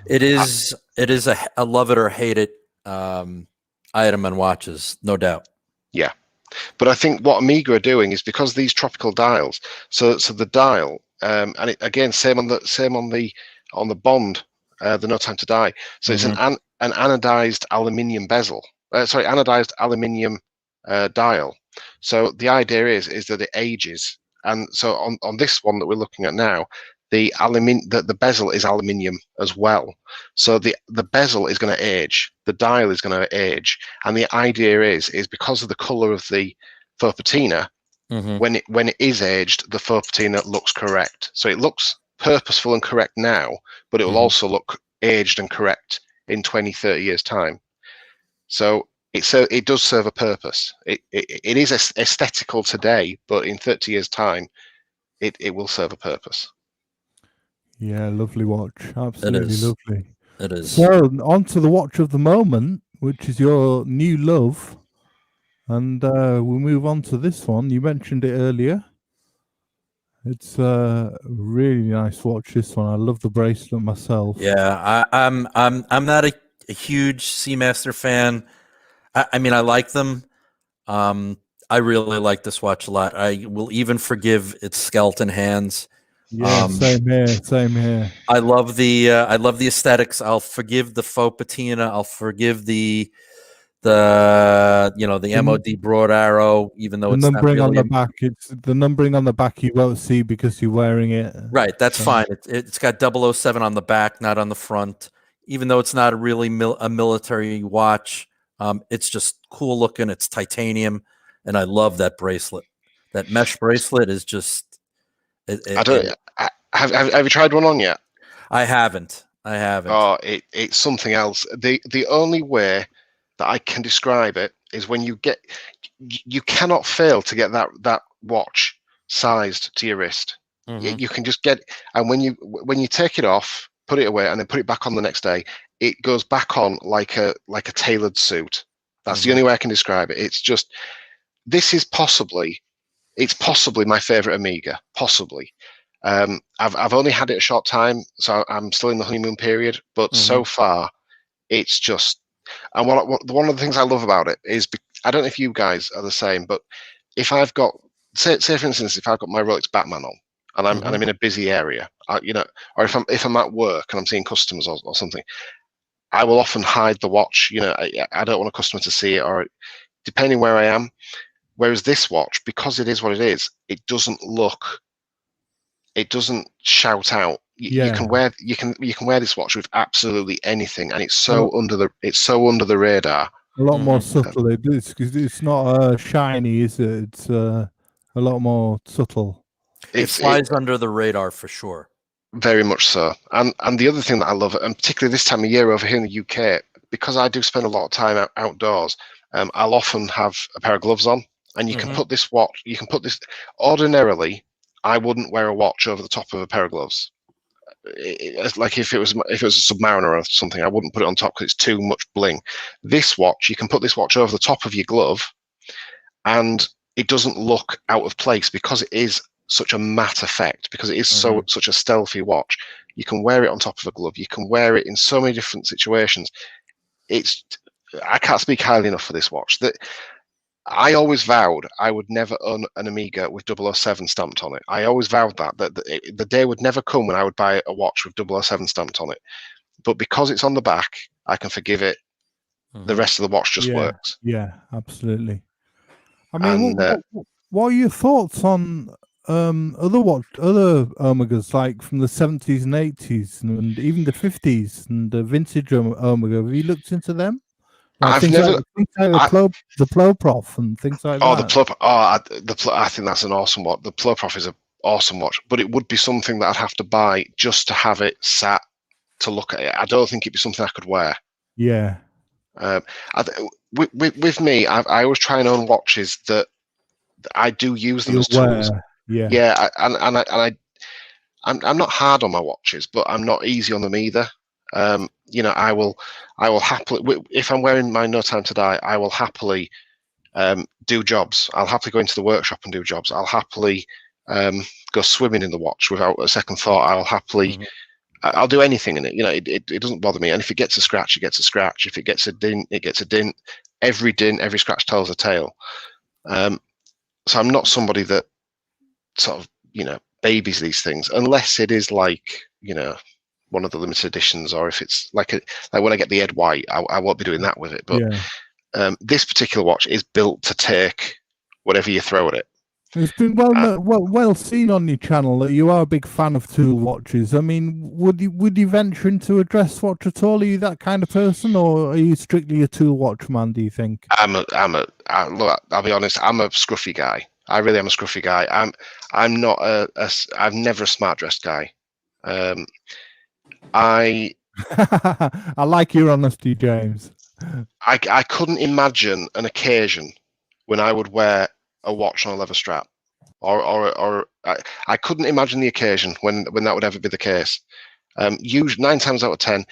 It is a love it or hate it item on watches, no doubt. Yeah, but I think what Omeega are doing is because these tropical dials. So the dial, and it, again, same on the Bond, the No Time to Die. So it's an anodized aluminium bezel. Anodized aluminium dial. So the idea is that it ages, and so on this one that we're looking at now, the bezel is aluminium as well. So the bezel is going to age, the dial is going to age, and the idea is because of the color of the faux patina, when it is aged, the faux patina looks correct. So it looks purposeful and correct now, but it will also look aged and correct in 20-30 years time. So it does serve a purpose. It is aesthetical today, but in 30 years time, it will serve a purpose. Yeah, lovely watch. Absolutely lovely. It is. So on to the watch of the moment, which is your new love. And we'll move on to this one. You mentioned it earlier. It's a really nice watch, this one. I love the bracelet myself. Yeah, I'm not a huge Seamaster fan. I mean, I like them. I really like this watch a lot. I will even forgive its skeleton hands. Yeah, same here. Same here. I love the aesthetics. I'll forgive the faux patina. I'll forgive the MOD broad arrow, even though The it's not numbering on really the back. It's the numbering on the back you won't see because you're wearing it. right. That's So- fine. It's got 007 on the back, not on the front. Even though it's not a really a military watch, it's just cool looking. It's titanium, and I love that bracelet. That mesh bracelet is just. I don't. Have you tried one on yet? I haven't. Oh, it's something else. The only way that I can describe it is when you cannot fail to get that watch sized to your wrist. Mhm. You can just get, and when you take it off, put it away, and then put it back on the next day, it goes back on like a tailored suit. That's the only way I can describe it. It's just, it's possibly my favorite Omeega, possibly. I've only had it a short time, so I'm still in the honeymoon period. But so far, it's just, and one of the things I love about it is, I don't know if you guys are the same, but if I've got, say for instance, if I've got my Rolex Batman on, and I'm in a busy area, or if I'm at work and I'm seeing customers or something, I will often hide the watch. I don't want a customer to see it, or depending where I am. Whereas this watch, because it is what it is, it doesn't shout out. You can wear this watch with absolutely anything, and it's so under the radar. A lot more subtle. It's not shiny, is it? It's a lot more subtle. It flies under the radar for sure. Very much so. And the other thing that I love, and particularly this time of year over here in the UK, because I do spend a lot of time outdoors, I'll often have a pair of gloves on, and you can put this watch. You can put this. Ordinarily, I wouldn't wear a watch over the top of a pair of gloves. Like if it was a Submariner or something, I wouldn't put it on top because it's too much bling. This watch, you can put this watch over the top of your glove, and it doesn't look out of place because it is such a matte effect, because it is such a stealthy watch. You can wear it on top of a glove. You can wear it in so many different situations. I can't speak highly enough for this watch. That I always vowed I would never own an Omeega with 007 stamped on it. I always vowed that the day would never come when I would buy a watch with 007 stamped on it. But because it's on the back, I can forgive it. The rest of the watch just works. Yeah, absolutely. I mean, what are your thoughts on other Omegas, like from the 70s and 80s and even the 50s and the vintage Omega? Have you looked into them? Like things like the Ploprof and things like that. I think that's an awesome watch. The Ploprof is an awesome watch, but it would be something that I'd have to buy just to have it sat to look at it. I don't think it'd be something I could wear. Yeah. With me, I always try and own watches that I do use them as tools. Yeah. Yeah, I'm not hard on my watches, but I'm not easy on them either. I will happily, if I'm wearing my No Time to Die, I will happily do jobs. I'll happily go into the workshop and do jobs. I'll happily go swimming in the watch without a second thought. I'll happily, I'll do anything in it. It doesn't bother me. And if it gets a scratch, it gets a scratch. If it gets a dint, it gets a dint. Every dint, every scratch tells a tale. So I'm not somebody that sort of, babies these things, unless it is like, one of the limited editions, or if it's like when I get the Ed White, I won't be doing that with it. But this particular watch is built to take whatever you throw at it. It's been well seen on your channel that you are a big fan of tool watches. I mean, would you venture into a dress watch at all? Are you that kind of person, or are you strictly a tool watch man, do you think? Look, I'll be honest, I'm a scruffy guy. I really am a scruffy guy. I'm not I'm never a smart dressed guy. I like your honesty, James. I couldn't imagine an occasion when I would wear a watch on a leather strap, or I couldn't imagine the occasion when that would ever be the case. Usually 9 times out of 10,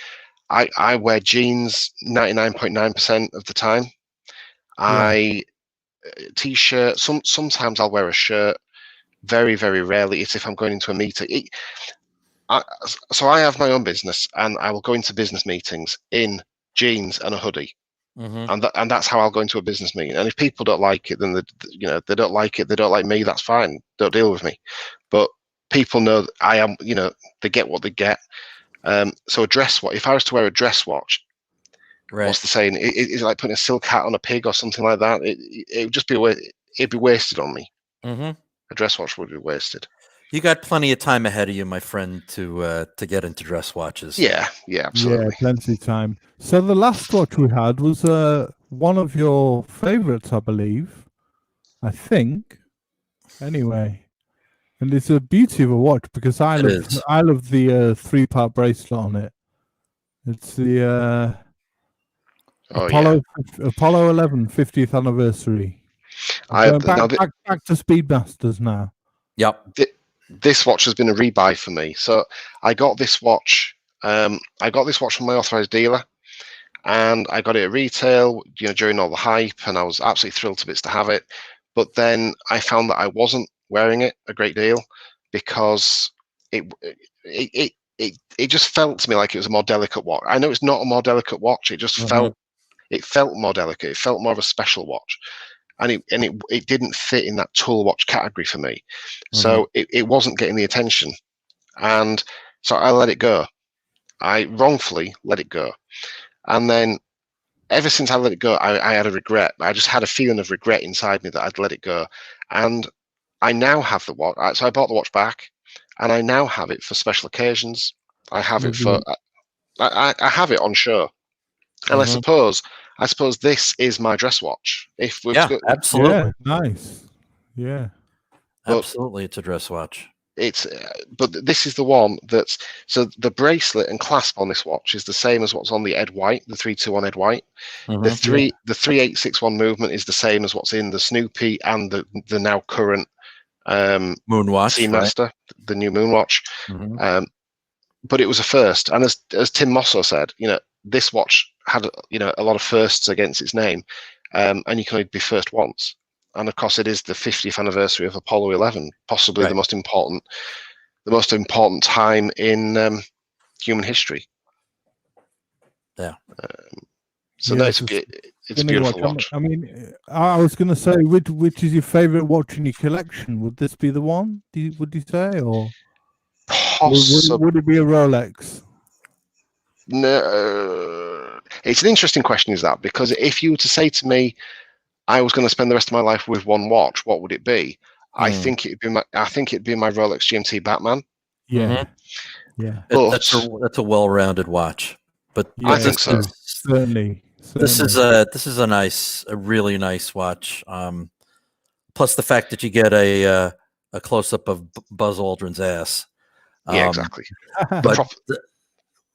I wear jeans 99.9% of the time. T-shirt. Sometimes I'll wear a shirt. Very, very rarely. It's if I'm going into a meeting. So I have my own business, and I will go into business meetings in jeans and a hoodie. and that's how I'll go into a business meeting. And if people don't like it, then they don't like it. They don't like me. That's fine. Don't deal with me. But people know that I am. They get what they get. So a dress watch. If I was to wear a dress watch, what's the saying? It's like putting a silk hat on a pig or something like that. It would just be it'd be wasted on me. A dress watch would be wasted. You got plenty of time ahead of you, my friend, to get into dress watches. Yeah, absolutely. Yeah, plenty of time. So the last watch we had was one of your favorites, I believe. I think. Anyway, and it's a beauty of a watch because I love the 3-part bracelet on it. It's the Apollo 11 50th anniversary. Back to Speedmasters now. Yep. This watch has been a rebuy for me. So I got this watch. I got this watch from my authorized dealer, and I got it at retail. During all the hype, and I was absolutely thrilled to bits to have it. But then I found that I wasn't wearing it a great deal because it just felt to me like it was a more delicate watch. I know it's not a more delicate watch. It just felt more delicate. It felt more of a special watch. And it didn't fit in that tool watch category for me. So it wasn't getting the attention. And so I let it go. I wrongfully let it go. And then ever since I let it go, I had a regret. I just had a feeling of regret inside me that I'd let it go. And I now have the watch. So I bought the watch back, and I now have it for special occasions. I have it for, I have it on show. And I suppose this is my dress watch. Absolutely. Nice. Yeah. Absolutely, it's a dress watch. But this is the one that's, so the bracelet and clasp on this watch is the same as what's on the Ed White, the 321 Ed White. The 3861 movement is the same as what's in the Snoopy and the now current Moonwatch, Seamaster, the new Moonwatch. But it was a first, and as Tim Mosso said, this watch had a lot of firsts against its name, and you can only be first once. And of course, it is the 50th anniversary of Apollo 11, possibly the most important time in human history. Yeah. So it's a beautiful watch. I mean, I was going to say, which is your favorite watch in your collection? Would this be the one? Would you say, or would it be a Rolex? No, it's an interesting question. Is that because if you were to say to me, I was going to spend the rest of my life with one watch, what would it be? I think it'd be my Rolex GMT Batman. Yeah, But that's a well-rounded watch. But I think so. Certainly. This is a really nice watch. Plus the fact that you get a close-up of Buzz Aldrin's ass. Yeah, exactly. But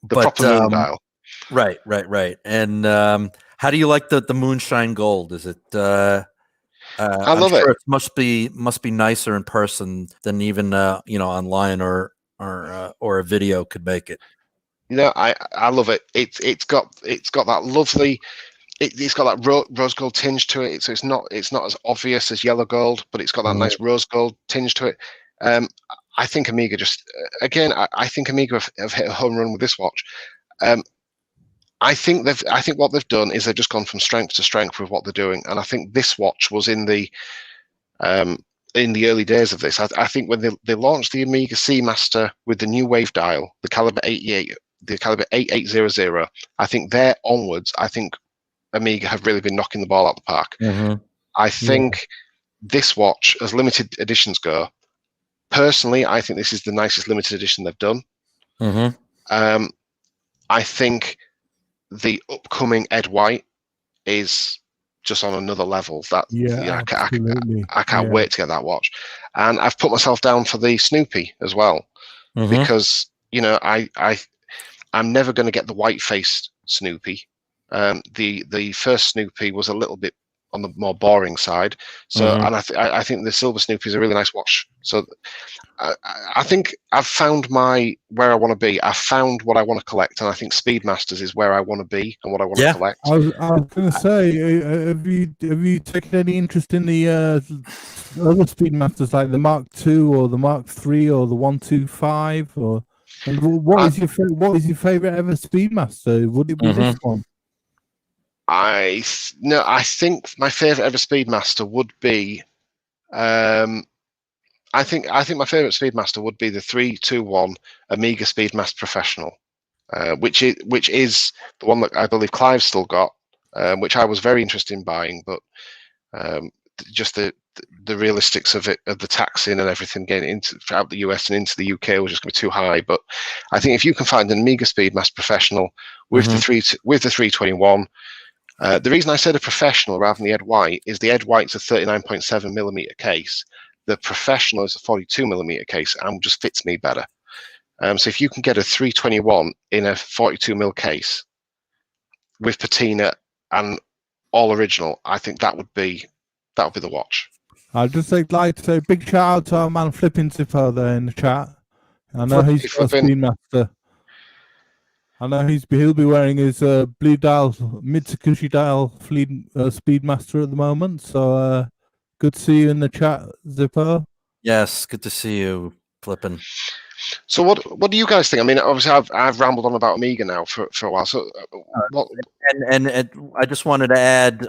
the proper moon dial. Right. And how do you like the moonshine gold? Is it? I love it. It must be nicer in person than even online or a video could make it. I love it. It's got that lovely. It's got that rose gold tinge to it. So it's not as obvious as yellow gold, but it's got that nice rose gold tinge to it. I think Omeega I think Omeega have hit a home run with this watch. I think what they've done is they've just gone from strength to strength with what they're doing, and I think this watch was in the early days of this. I think when they launched the Omega Seamaster with the new wave dial, the caliber 88, the caliber 8800, I think there onwards, I think Omeega have really been knocking the ball out the park. I think this watch, as limited editions go, personally, I think this is the nicest limited edition they've done. I think the upcoming Ed White is just on another level. I can't wait to get that watch. And I've put myself down for the Snoopy as well, because I'm never going to get the white-faced Snoopy. The first Snoopy was a little bit on the more boring side. So, and I think the silver Snoopy is a really nice watch. So, I think I've found where I want to be. I've found what I want to collect, and I think Speedmasters is where I want to be and what I want to collect. I was going to say, have you taken any interest in the other Speedmasters, like the Mark II or the Mark III or the 125? Or what is your favorite ever Speedmaster? Would it be this one? I think my favorite ever Speedmaster would be. I think my favorite Speedmaster would be the 321 Omega Speedmaster Professional, which is the one that I believe Clive's still got, which I was very interested in buying, but just the realistics of it, of the taxing and everything getting into out the US and into the UK was just going to be too high. But I think if you can find an Omega Speedmaster Professional with the 321. The reason I said a professional rather than the Ed White is the Ed White's a 39.7mm case. The professional is a 42mm case and just fits me better. So if you can get a 321 in a 42mm case with patina and all original, I think that would be the watch. I'd just like to say big shout out to our man Flipping Zippo there in the chat. I know he's got a Speedmaster. I know he'll be wearing his blue dial Mitsubishi dial Speedmaster at the moment. So good to see you in the chat, Zippo. Yes, good to see you, Flippin'. So what do you guys think? I mean, obviously I've rambled on about Omeega now for a while. So what? And I just wanted to add,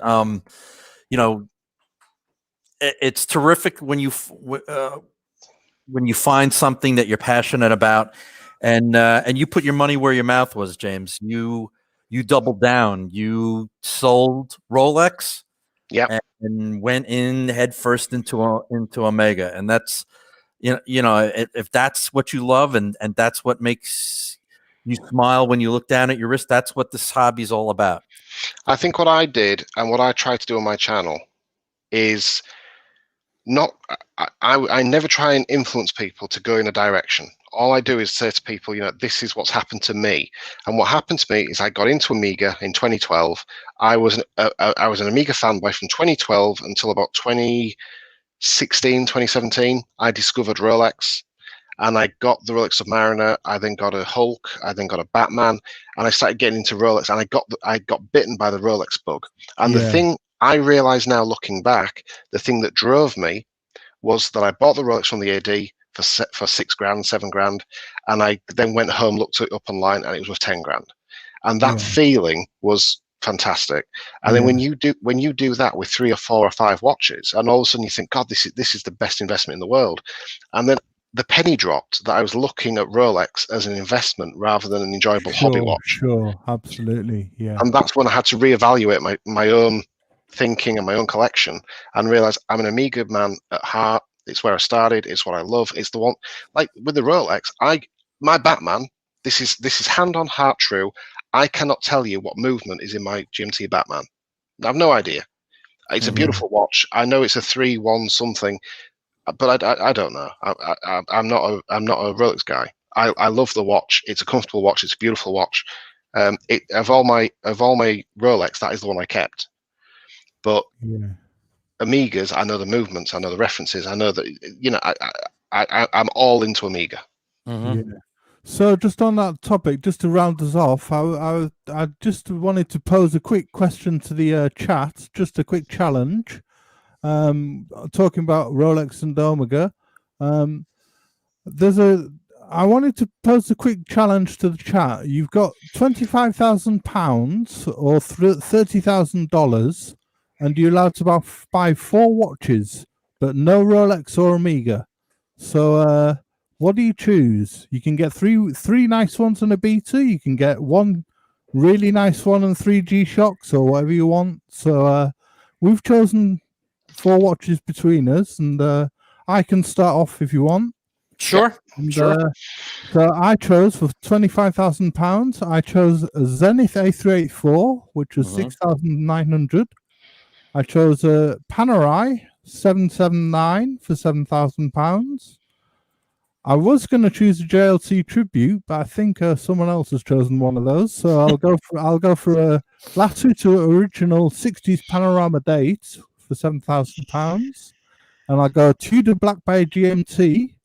it's terrific when you find something that you're passionate about, and you put your money where your mouth was, James. You doubled down. You sold Rolex, and went in head first into Omeega, and that's if that's what you love and that's what makes you smile when you look down at your wrist, that's what this hobby's all about. I think what I did and what I try to do on my channel is I never try and influence people to go in a direction. All I do is say to people, this is what's happened to me. And what happened to me is I got into Omeega in 2012. I was an Omeega fanboy from 2012 until about 2016, 2017. I discovered Rolex, and I got the Rolex Submariner. I then got a Hulk. I then got a Batman, and I started getting into Rolex. And I got bitten by the Rolex bug. And the thing I realize now, looking back, the thing that drove me was that I bought the Rolex from the AD for $6,000, $7,000, and I then went home, looked it up online, and it was worth $10,000. And that feeling was fantastic. And then when you do that with 3 or 4 or 5 watches, and all of a sudden you think, God, this is the best investment in the world. And then the penny dropped that I was looking at Rolex as an investment rather than an enjoyable hobby watch. Sure, absolutely, yeah. And that's when I had to reevaluate my own thinking and my own collection, and realize I'm an Omeega man at heart. It's where I started. It's what I love. It's the one, like with the Rolex. My Batman. This is hand on heart true. I cannot tell you what movement is in my GMT Batman. I have no idea. It's a beautiful watch. I know it's a 3-1 something, but I don't know. I'm not a Rolex guy. I love the watch. It's a comfortable watch. It's a beautiful watch. Of all my Rolex, that is the one I kept. But Omegas, I know the movements, I know the references, I know that I'm all into Omeega. Yeah. So just on that topic, just to round us off, I just wanted to pose a quick question to the chat, just a quick challenge. Talking about Rolex and Omega, I wanted to pose a quick challenge to the chat. You've got £25,000 or $30,000. And you're allowed to buy 4 watches, but no Rolex or Omeega. So what do you choose? You can get three nice ones and a B2. You can get 1 really nice one and 3 G-Shocks or whatever you want. So we've chosen 4 watches between us, and I can start off if you want. Sure. And, so I chose for £25,000. I chose a Zenith A384, which was 6,900. I chose a Panerai 779 for £7,000. I was going to choose a JLC Tribute, but I think someone else has chosen one of those. So I'll go for a Latitude original 60s Panorama Date for £7,000, and I'll go a Tudor Black Bay GMT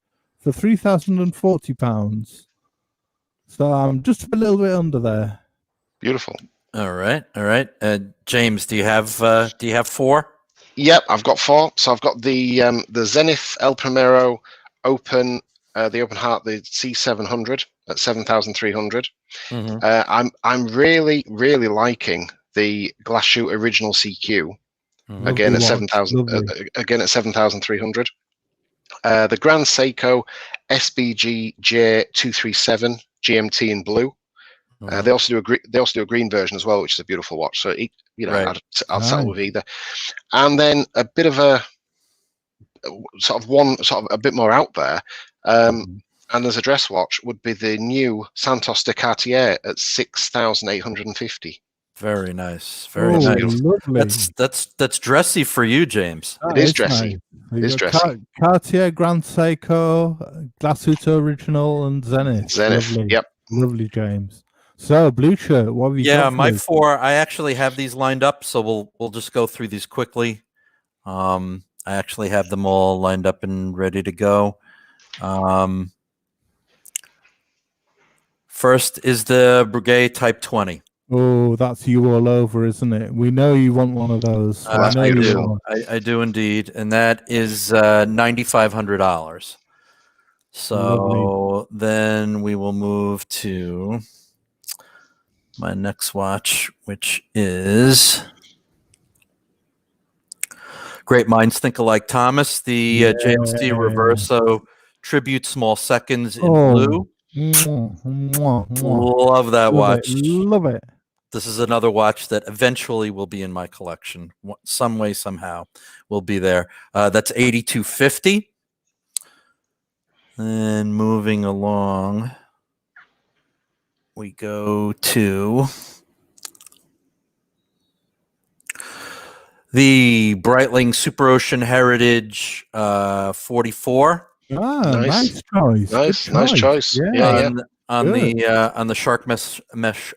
for £3,040. So I'm just a little bit under there. Beautiful. All right. James, do you have 4? Yep, I've got 4. So I've got the Zenith El Primero Open, the Open Heart, the C700 at 7,300. I'm really liking the Glass Shoot Original CQ, Mhm. again Lovely at watch, 7,000, lovely. again at 7,300. The Grand Seiko SBG J237 GMT in blue. They also do a green version as well, which is a beautiful watch. So Right. I'll settle with Nice. either. And then a bit of a a bit more out there. And as a dress watch would be the new Santos de Cartier at 6,850. Very nice. Oh, Very nice. lovely. That's dressy for you, James. It is dressy. Nice. It is You got dressy. Cartier, Grand Seiko, Glasuto Original, and Zenith. Zenith. Lovely. Yep. Lovely, James. So, Blue Shirt, what have you Yeah, got for my us? 4. I actually have these lined up, so we'll just go through these quickly. I actually have them all lined up and ready to go. First is the Breguet Type 20. Oh, that's you all over, isn't it? We know you want one of those. Oh, that's I know you beautiful. want. I do indeed, and that is $9,500. So Lovely. then we will move to my next watch, which is Great Minds Think Alike Thomas, the James D. Yeah. Reverso Tribute Small Seconds in Oh, blue. mwah, mwah, mwah. Love that Love watch. it. Love it. This is another watch that eventually will be in my collection. Some way, somehow, will be there. That's $8,250. And moving along, we go to the Breitling Super Ocean Heritage 44. Ah, Nice. nice choice. Good Nice choice. Yeah. On Good. the shark mesh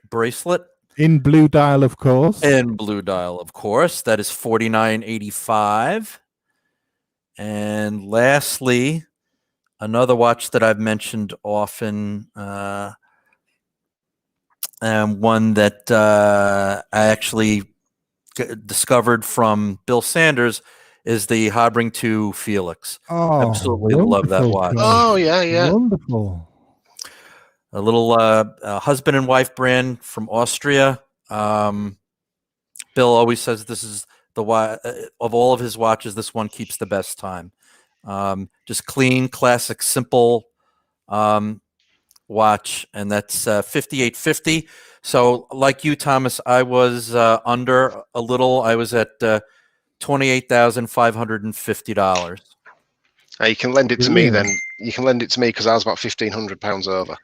bracelet. In blue dial, of course. And blue dial, of course. That is $49.85. And lastly, another watch that I've mentioned often, and one that I actually discovered from Bill Sanders, is the Hobring 2 Felix. Oh, Absolutely love that wonderful watch. choice. Oh, yeah. Wonderful. A little husband and wife brand from Austria. Bill always says this is of all of his watches, this one keeps the best time. Just clean, classic, simple watch, and that's $5,850. So, like you, Thomas, I was under a little. I was at $28,550. You can lend it to me Brilliant. then. You can lend it to me because I was about £1,500 over.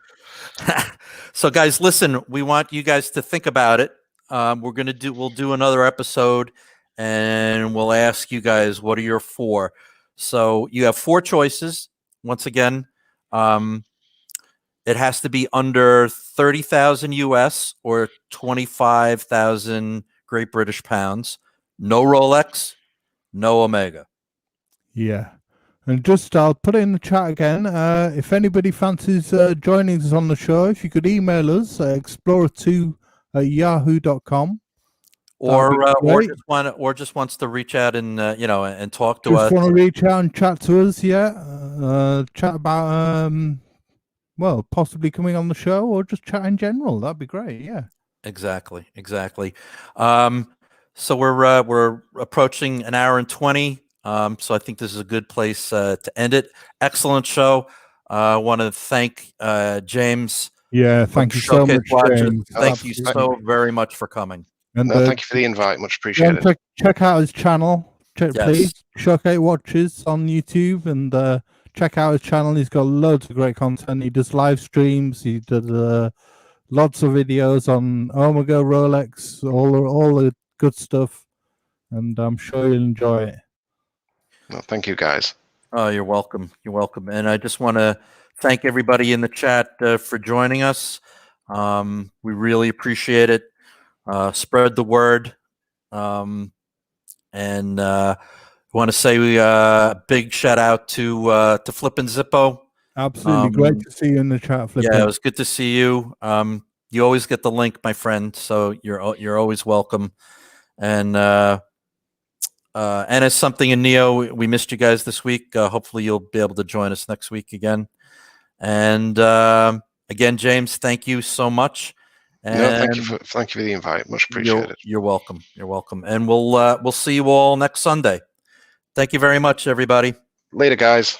So, guys, listen. We want you guys to think about it. We'll do another episode, and we'll ask you guys what are your 4. So you have 4 choices. Once again, it has to be under 30,000 US or 25,000 Great British pounds. No Rolex, no Omega. Yeah. And just, I'll put it in the chat again. If anybody fancies joining us on the show, if you could email us, explorer2@yahoo.com. Or just wants to reach out and and talk to us. Just want to reach out and chat to us, yeah. Chat about possibly coming on the show, or just chat in general. That'd be great. Yeah. Exactly. So we're approaching an hour and 20. So I think this is a good place to end it. Excellent show. I want to thank James. Yeah, thank you so much, James. Thank you so very much for coming. And thank you for the invite. Much appreciated. Check out his channel. Yes. Please, Showcase Watches on YouTube, and check out his channel. He's got loads of great content. He does live streams. He does lots of videos on Omega, Rolex, all the good stuff, and I'm sure you'll enjoy it. Well, thank you, guys. Oh, you're welcome. You're welcome. And I just want to thank everybody in the chat for joining us. We really appreciate it. Spread the word. And want to say a big shout out to Flippin' Zippo. Absolutely great to see you in the chat, Flippin'. Yeah, it was good to see you. You always get the link, my friend, so you're always welcome. And as something in Neo, we missed you guys this week. Hopefully you'll be able to join us next week again. And again, James, thank you so much. No, thank you for the invite. Much appreciated. You're welcome. You're welcome. And we'll see you all next Sunday. Thank you very much, everybody. Later, guys.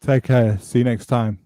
Take care. See you next time.